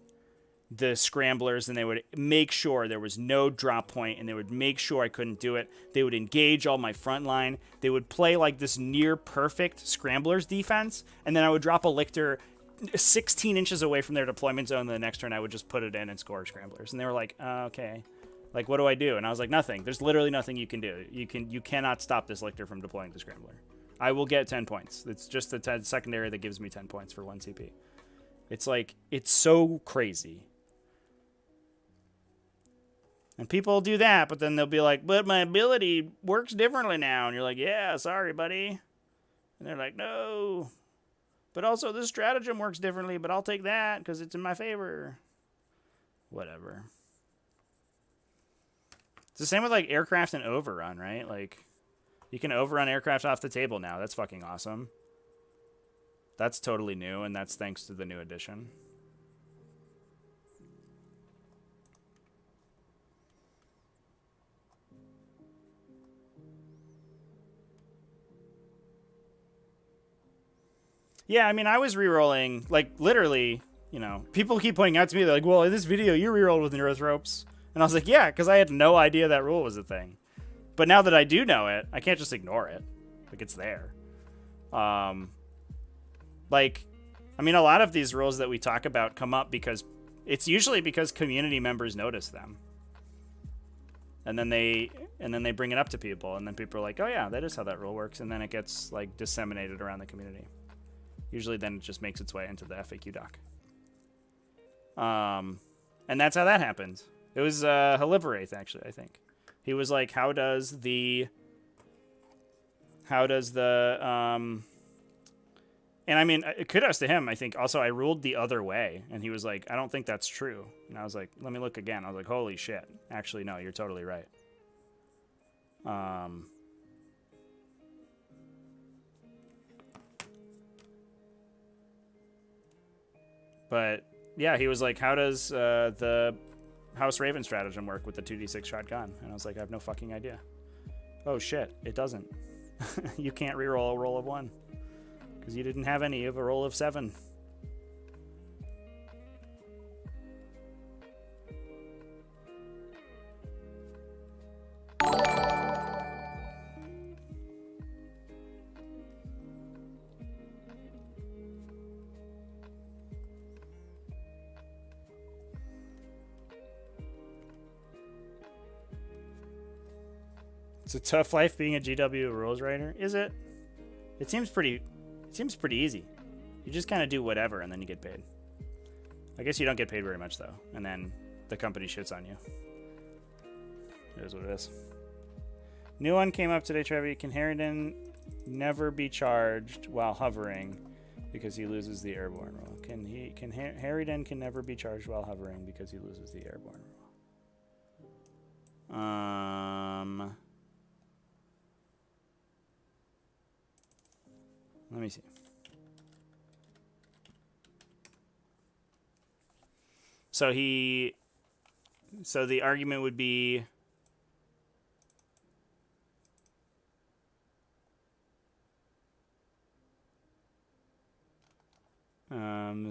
[SPEAKER 1] the scramblers, and they would make sure there was no drop point, and they would make sure I couldn't do it. They would engage all my front line. They would play like this near perfect scramblers defense, and then I would drop a lictor 16 inches away from their deployment zone. The next turn I would just put it in and score scramblers, and they were like, okay, like what do I do? And I was like, nothing. There's literally nothing you can do. You cannot stop this lictor from deploying the scrambler. I will get 10 points. It's just the secondary that gives me 10 points for 1 CP. It's like, it's so crazy. And people do that, but then they'll be like, but my ability works differently now. And you're like, yeah, sorry, buddy. And they're like, no. But also this stratagem works differently, but I'll take that because it's in my favor. Whatever. It's the same with like aircraft and overrun, right? Like, you can overrun aircraft off the table now. That's fucking awesome. That's totally new, and that's thanks to the new edition. Yeah, I mean, I was rerolling, like, literally, you know, people keep pointing out to me, they're like, well, in this video, you rerolled with Neurothropes. And I was like, yeah, because I had no idea that rule was a thing. But now that I do know it, I can't just ignore it. Like, it's there. Like, I mean, a lot of these rules that we talk about come up because, it's usually because community members notice them. And then they bring it up to people, and then people are like, oh yeah, that is how that rule works. And then it gets, like, disseminated around the community. Usually then it just makes its way into the FAQ doc. And that's how that happened. It was Heliverate, actually, I think. He was like, how does the and I mean, kudos to him, I think. Also, I ruled the other way, and he was like, I don't think that's true. And I was like, let me look again. I was like, holy shit. Actually, no, you're totally right. But yeah, he was like, how does the House Raven stratagem work with the 2d6 shotgun? And I was like, I have no fucking idea. Oh shit, it doesn't. You can't reroll a roll of 1 because you didn't have any. You have a roll of 7. It's a tough life being a GW rules writer, is it? It seems pretty easy. You just kind of do whatever and then you get paid. I guess you don't get paid very much though, and then the company shits on you. It is what it is. New one came up today, Trevi. Can Harridan never be charged while hovering because he loses the airborne rule. Harridan can never be charged while hovering because he loses the airborne rule. Let me see. So the argument would be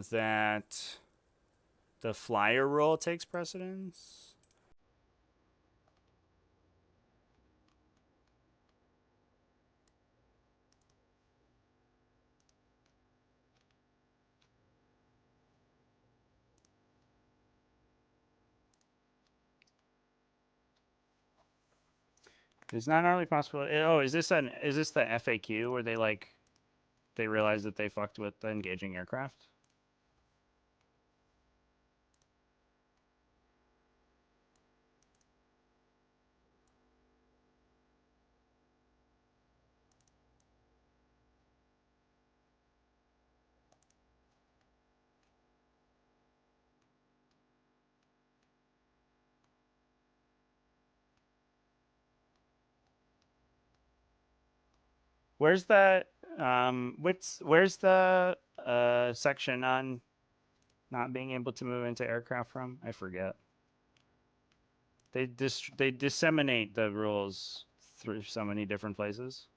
[SPEAKER 1] that the flyer rule takes precedence. It's not only possible. Oh, is this the FAQ where they realize that they fucked with the engaging aircraft? Where's the where's the section on not being able to move into aircraft from? I forget. They disseminate the rules through so many different places.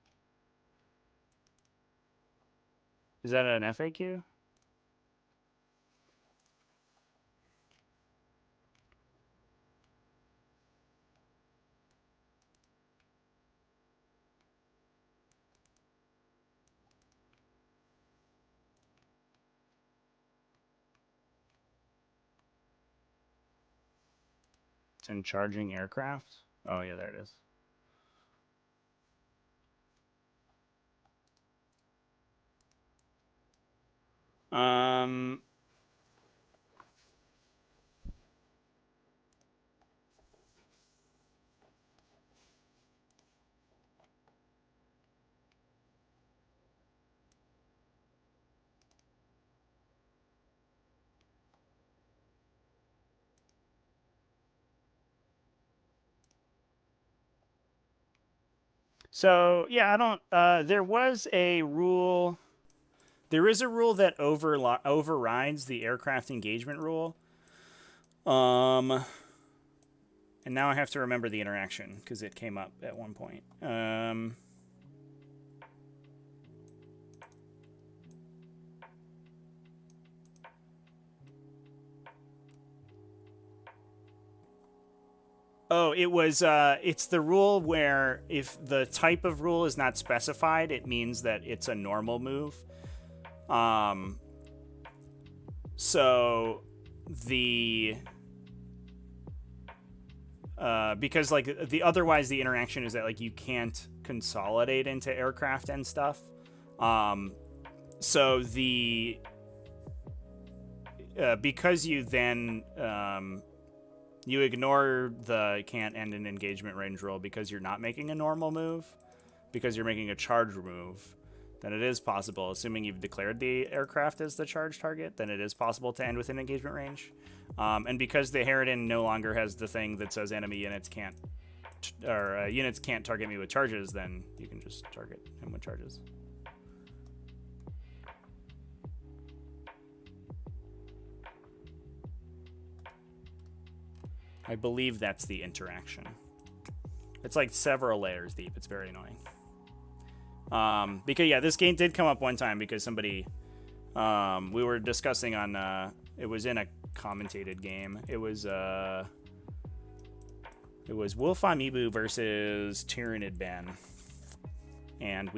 [SPEAKER 1] Is that an FAQ? It's in charging aircraft. Oh yeah, there it is. So yeah, I don't. There was a rule. There is a rule that overrides the aircraft engagement rule. And now I have to remember the interaction because it came up at one point. Oh, it was. It's the rule where if the type of rule is not specified, it means that it's a normal move. So the because like otherwise the interaction is that like you can't consolidate into aircraft and stuff. So the because you then you ignore the can't end an engagement range roll because you're not making a normal move, because you're making a charge move, then it is possible, assuming you've declared the aircraft as the charge target, then it is possible to end within engagement range. And because the Harridan no longer has the thing that says enemy units can't target me with charges, then you can just target him with charges. I believe that's the interaction. It's like several layers deep. It's very annoying. Because yeah, this game did come up one time because somebody, we were discussing on, it was in a commentated game. It was Wolf Amiibo versus Tyranid Ben. And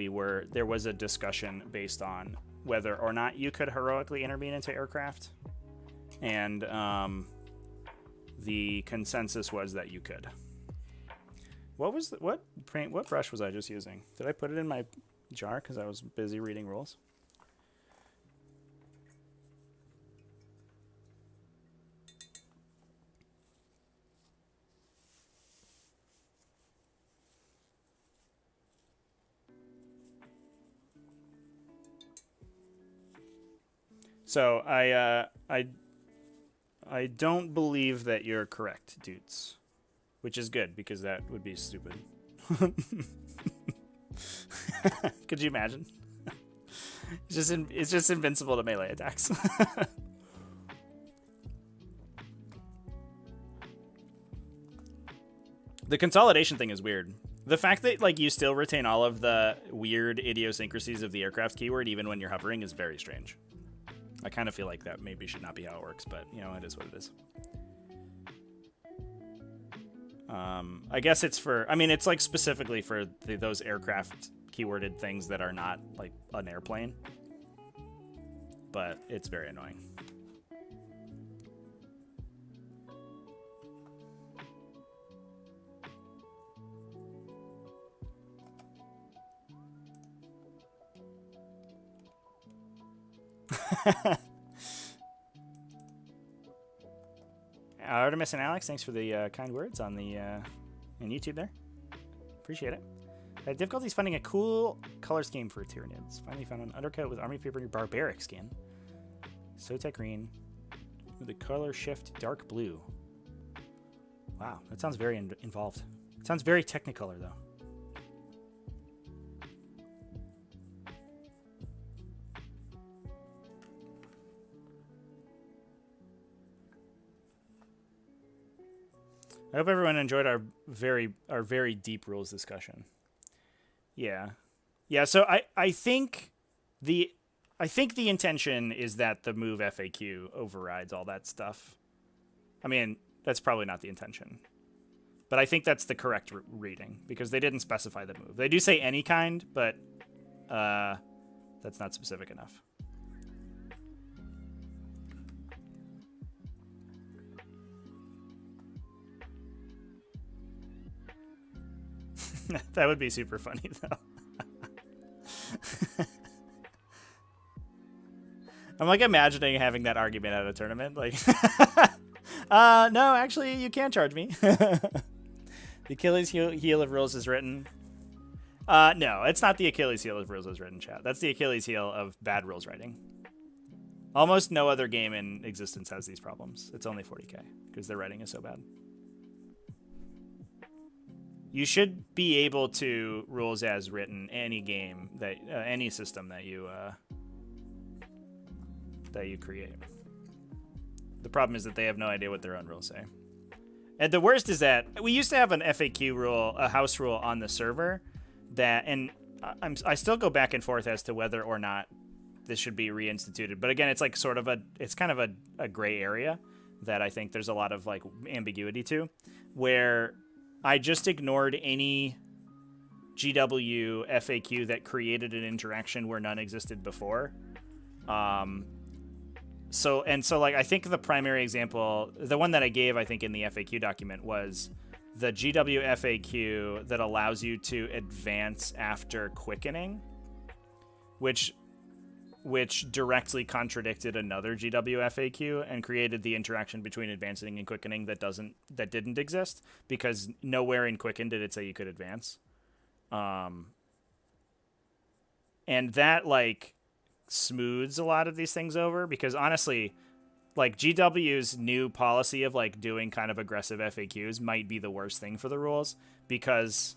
[SPEAKER 1] there was a discussion based on whether or not you could heroically intervene into aircraft. And, the consensus was that you could. What brush was I just using? Did I put it in my jar because I was busy reading rules? So I don't believe that you're correct, dudes. Which is good, because that would be stupid. Could you imagine? It's just invincible to melee attacks. The consolidation thing is weird. The fact that like you still retain all of the weird idiosyncrasies of the aircraft keyword even when you're hovering is very strange. I kind of feel like that maybe should not be how it works, but you know, it is what it is. I guess it's for, I mean, it's like specifically for those aircraft keyworded things that are not like an airplane, but it's very annoying. Artemis and Alex, thanks for the kind words on the on YouTube there. Appreciate it. Difficulties finding a cool color scheme for Tyranids. Finally found an undercoat with army paper barbaric skin. Sotek green with the color shift dark blue. Wow, that sounds very involved. It sounds very Technicolor though. I hope everyone enjoyed our very deep rules discussion. Yeah. So I think the intention is that the move FAQ overrides all that stuff. I mean, that's probably not the intention, but I think that's the correct reading because they didn't specify the move. They do say any kind, but that's not specific enough. That would be super funny, though. I'm like imagining having that argument at a tournament. Like, no, actually, you can't charge me. The Achilles heel of rules is written. No, it's not the Achilles heel of rules is written, chat. That's the Achilles heel of bad rules writing. Almost no other game in existence has these problems. It's only 40k because their writing is so bad. You should be able to rules as written any game that any system that you create. The problem is that they have no idea what their own rules say. And the worst is that we used to have an FAQ rule, a house rule on the server that, and I still go back and forth as to whether or not this should be reinstituted. But again, it's like sort of it's kind of a gray area that I think there's a lot of like ambiguity to, where I just ignored any GW FAQ that created an interaction where none existed before. So like I think the primary example, the one that I gave I think in the FAQ document was the GW FAQ that allows you to advance after quickening, which directly contradicted another GW FAQ and created the interaction between advancing and quickening that didn't exist, because nowhere in Quicken did it say you could advance. And that like smooths a lot of these things over, because honestly, like GW's new policy of like doing kind of aggressive FAQs might be the worst thing for the rules, because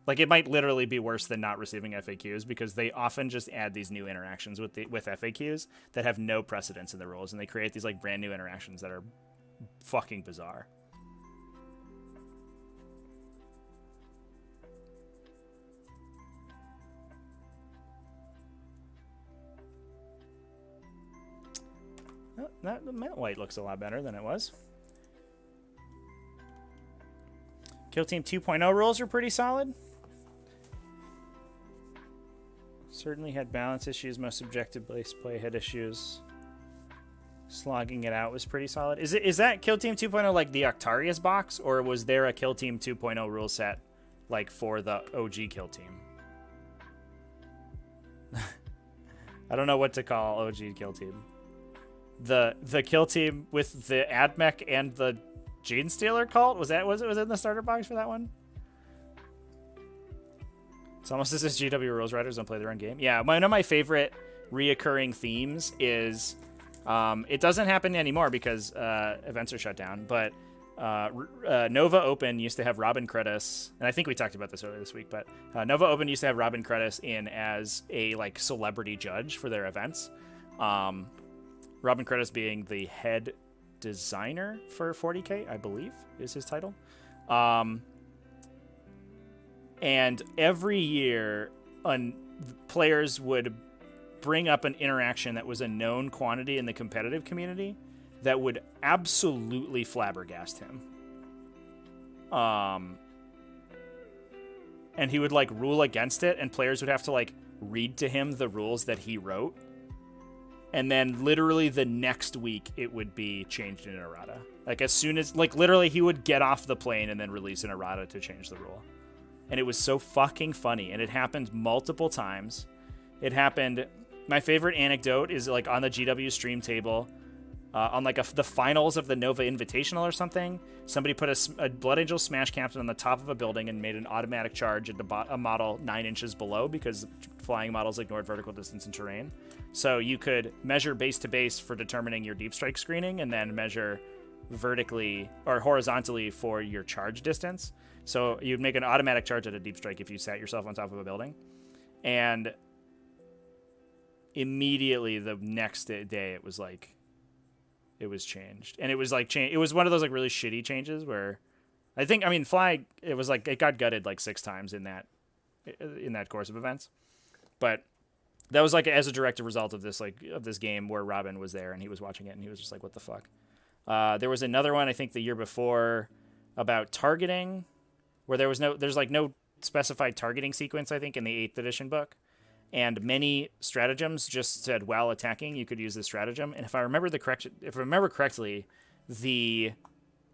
[SPEAKER 1] like it might literally be worse than not receiving FAQs, because they often just add these new interactions with FAQs that have no precedence in the rules, and they create these like brand new interactions that are fucking bizarre. That matte white looks a lot better than it was. Kill Team 2.0 rules are pretty solid. Certainly had balance issues. Most objective base play had issues. Slogging it out was pretty solid. Is that Kill Team 2.0 like the Octarius box, or was there a Kill Team 2.0 rule set like for the OG Kill Team? I don't know what to call OG Kill Team. The Kill Team with the Admech and the Gene Stealer cult? Was it in the starter box for that one? It's almost as if GW rules writers don't play their own game. Yeah, one of my favorite reoccurring themes is It doesn't happen anymore because events are shut down, but Nova Open used to have Robin Credis, and I think we talked about this earlier this week, but Nova Open used to have Robin Credis in as a like celebrity judge for their events. Robin Credis being the head designer for 40K, I believe, is his title. And every year, players would bring up an interaction that was a known quantity in the competitive community that would absolutely flabbergast him. And he would like rule against it, and players would have to like read to him the rules that he wrote. And then literally the next week it would be changed in an errata. Like as soon as, like literally he would get off the plane and then release an errata to change the rule. And it was so fucking funny. And it happened multiple times. It happened, my favorite anecdote is like on the GW stream table, on like the finals of the Nova Invitational or something, somebody put a Blood Angel Smash Captain on the top of a building and made an automatic charge at a model 9 inches below because flying models ignored vertical distance and terrain. So you could measure base to base for determining your deep strike screening and then measure vertically or horizontally for your charge distance. So you'd make an automatic charge at a deep strike if you sat yourself on top of a building. And immediately the next day it was like, it was changed. And it was like, it was one of those like really shitty changes where Fly, it was like, it got gutted like 6 times in that course of events. But that was like as a direct result of this game where Robin was there and he was watching it and he was just like, what the fuck? There was another one, I think the year before, about targeting, where there's no specified targeting sequence, I think, in the 8th edition book. And many stratagems just said, while attacking, you could use this stratagem. And if I remember correctly, the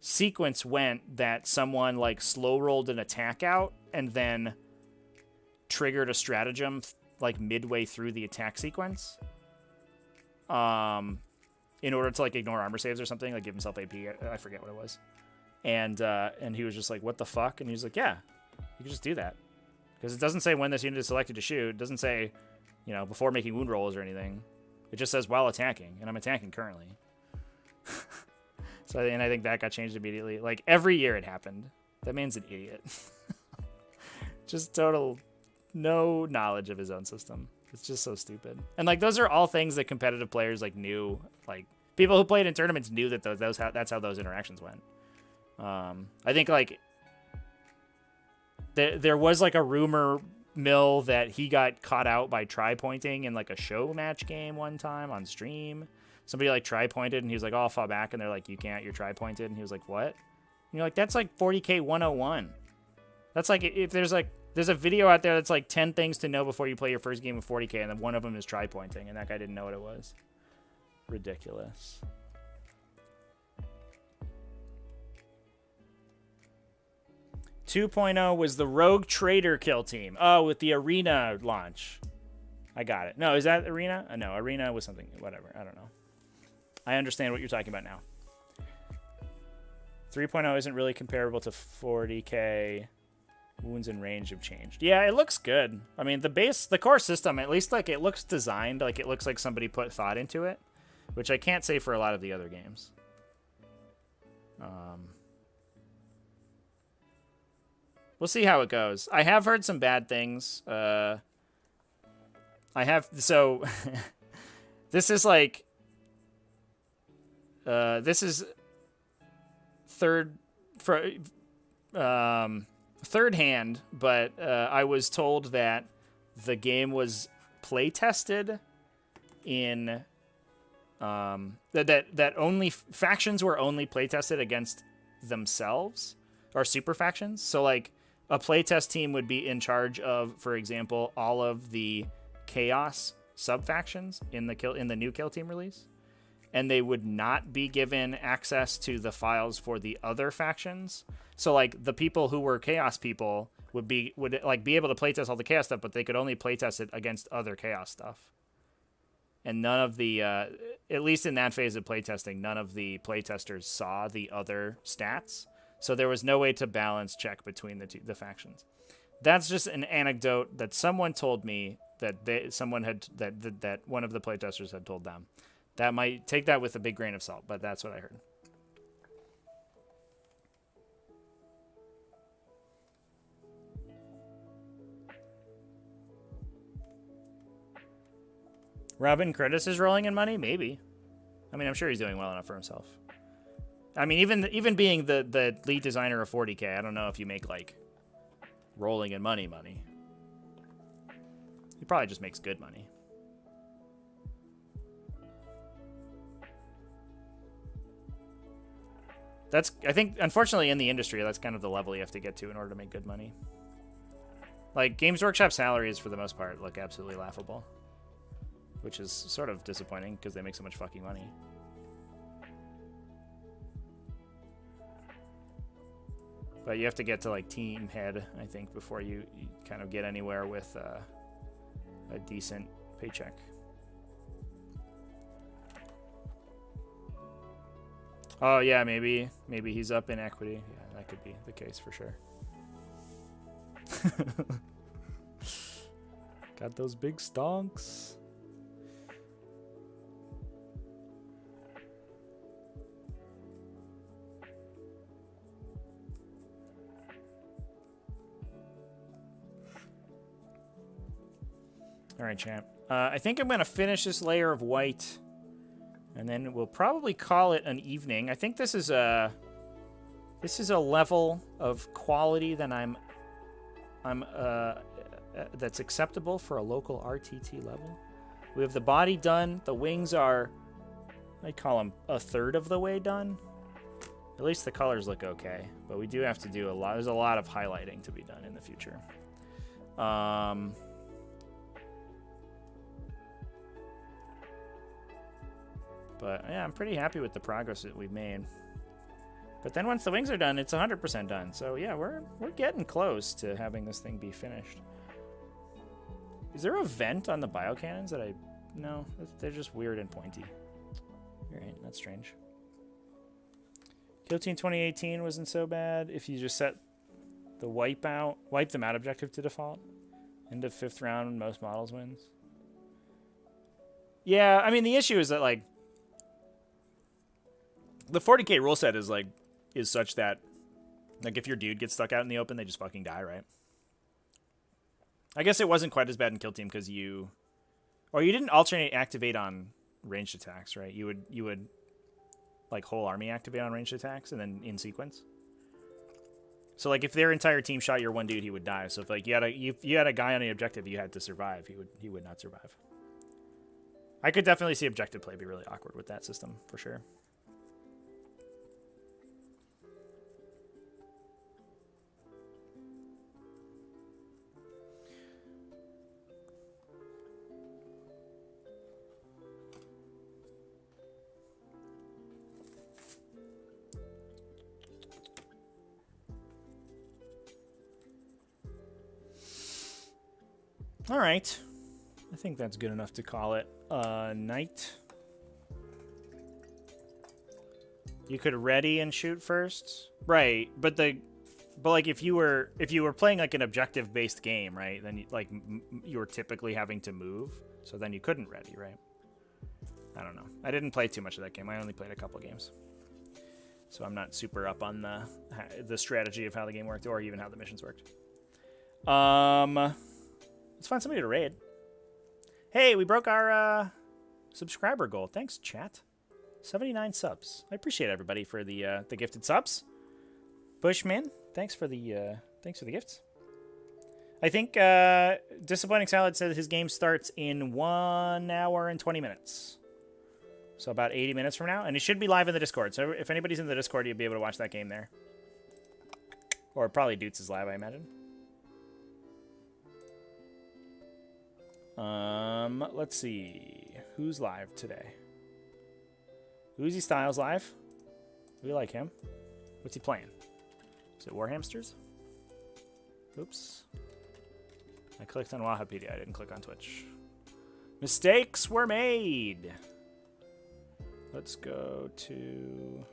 [SPEAKER 1] sequence went that someone like slow rolled an attack out and then triggered a stratagem like midway through the attack sequence, in order to like ignore armor saves or something, like give himself AP. I forget what it was. And he was just like, what the fuck? And he was like, yeah, you can just do that. Because it doesn't say when this unit is selected to shoot. It doesn't say, before making wound rolls or anything. It just says while attacking, and I'm attacking currently. And I think that got changed immediately. Like every year it happened. That man's an idiot. Just total no knowledge of his own system. It's just so stupid. And like those are all things that competitive players like knew. Like people who played in tournaments knew that that's how those interactions went. I think like there was like a rumor mill that he got caught out by tri-pointing in like a show match game one time on stream. Somebody like tri-pointed and he was like, oh, I'll fall back. And they're like, you can't, you're tri-pointed. And he was like, what? And you're like, that's like 40K 101. That's like, if there's a video out there that's like 10 things to know before you play your first game of 40K. And then one of them is tri-pointing. And that guy didn't know what it was. Ridiculous. .2 was the Rogue Trader kill team. Oh, with the Arena launch. I got it. No, is that Arena? No, Arena was something, whatever. I don't know. I understand what you're talking about now. 3.0 isn't really comparable to 40K. Wounds and range have changed. Yeah, it looks good. I mean, the core system, at least like it looks designed, like it looks like somebody put thought into it, which I can't say for a lot of the other games. We'll see how it goes. I have heard some bad things. This is like, this is third hand, but I was told that the game was play tested in that only factions were only play tested against themselves or super factions. So like a playtest team would be in charge of, for example, all of the Chaos sub-factions in the new Kill Team release, and they would not be given access to the files for the other factions. So like the people who were Chaos people would be able to playtest all the Chaos stuff, but they could only playtest it against other Chaos stuff. And none of the, at least in that phase of playtesting, none of the playtesters saw the other stats. So there was no way to balance check between the factions. That's just an anecdote that someone told me that one of the playtesters had told them. That might take that with a big grain of salt, but that's what I heard. Robin Curtis is rolling in money? Maybe. I mean, I'm sure he's doing well enough for himself. I mean, even being the lead designer of 40K, I don't know if you make, like, rolling in money. He probably just makes good money. That's, I think, unfortunately, in the industry, that's kind of the level you have to get to in order to make good money. Like, Games Workshop salaries, for the most part, look absolutely laughable. Which is sort of disappointing, because they make so much fucking money. But you have to get to, like, team head, I think, before you kind of get anywhere with a decent paycheck. Oh, yeah, maybe he's up in equity. Yeah, that could be the case for sure. Got those big stonks. All right, champ. I think I'm going to finish this layer of white, and then we'll probably call it an evening. I think this is a level of quality that that's acceptable for a local RTT level. We have the body done. The wings are, I call them a third of the way done. At least the colors look okay, but we do have to do a lot. There's a lot of highlighting to be done in the future. But yeah, I'm pretty happy with the progress that we've made. But then once the wings are done, it's 100% done. So yeah, we're getting close to having this thing be finished. Is there a vent on the biocannons that no, they're just weird and pointy. All right, that's strange. Kill Team 2018 wasn't so bad. If you just set the wipe them out objective to default. End of 5th round, most models wins. Yeah, I mean, the issue is that, like, the 40K rule set is such that, like, if your dude gets stuck out in the open, they just fucking die, right? I guess it wasn't quite as bad in Kill Team because you didn't alternate activate on ranged attacks, right? You would like whole army activate on ranged attacks and then in sequence. So like if their entire team shot your one dude, he would die. So if like you had a guy on the objective, you had to survive. He would not survive. I could definitely see objective play be really awkward with that system for sure. All right. I think that's good enough to call it a night. You could ready and shoot first. Right, but like if you were playing like an objective based game, right? Then you were typically having to move, so then you couldn't ready, right? I don't know. I didn't play too much of that game. I only played a couple games. So I'm not super up on the strategy of how the game worked or even how the missions worked. Let's find somebody to raid. Hey, we broke our subscriber goal. Thanks, chat. 79 subs. I appreciate everybody for the gifted subs. Bushman, thanks for the gifts. I think Disappointing Salad said his game starts in 1 hour and 20 minutes. So about 80 minutes from now. And it should be live in the Discord. So if anybody's in the Discord, you'll be able to watch that game there. Or probably Dutes' live, I imagine. Let's see. Who's live today? Uzi Styles live. We like him. What's he playing? Is it Warhamsters? Oops. I clicked on Wahapedia. I didn't click on Twitch. Mistakes were made. Let's go to...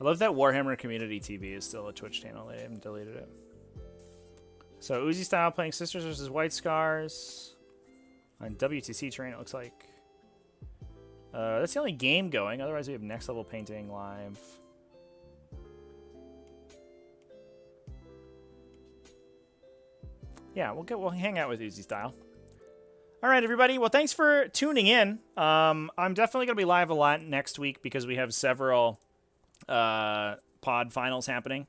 [SPEAKER 1] I love that Warhammer Community TV is still a Twitch channel. They haven't deleted it. So Uzi Style playing Sisters vs. White Scars on WTC terrain, it looks like. That's the only game going. Otherwise, we have next level painting live. Yeah, we'll hang out with Uzi Style. All right, everybody. Well, thanks for tuning in. I'm definitely going to be live a lot next week because we have several pod finals happening.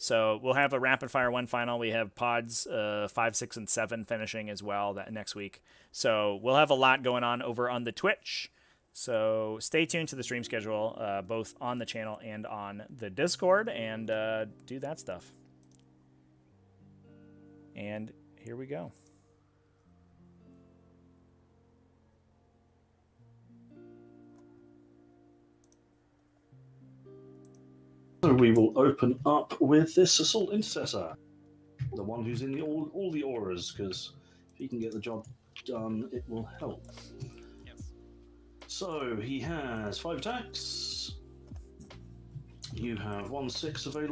[SPEAKER 1] So we'll have a rapid fire 1 final. We have pods 5, 6, and 7 finishing as well that next week. So we'll have a lot going on over on the Twitch. So stay tuned to the stream schedule, both on the channel and on the Discord, and do that stuff. And here we go.
[SPEAKER 2] So we will open up with this Assault Intercessor, the one who's in all the auras, because if he can get the job done, it will help.
[SPEAKER 3] Yes.
[SPEAKER 2] So he has 5 attacks. You have 1/6 available.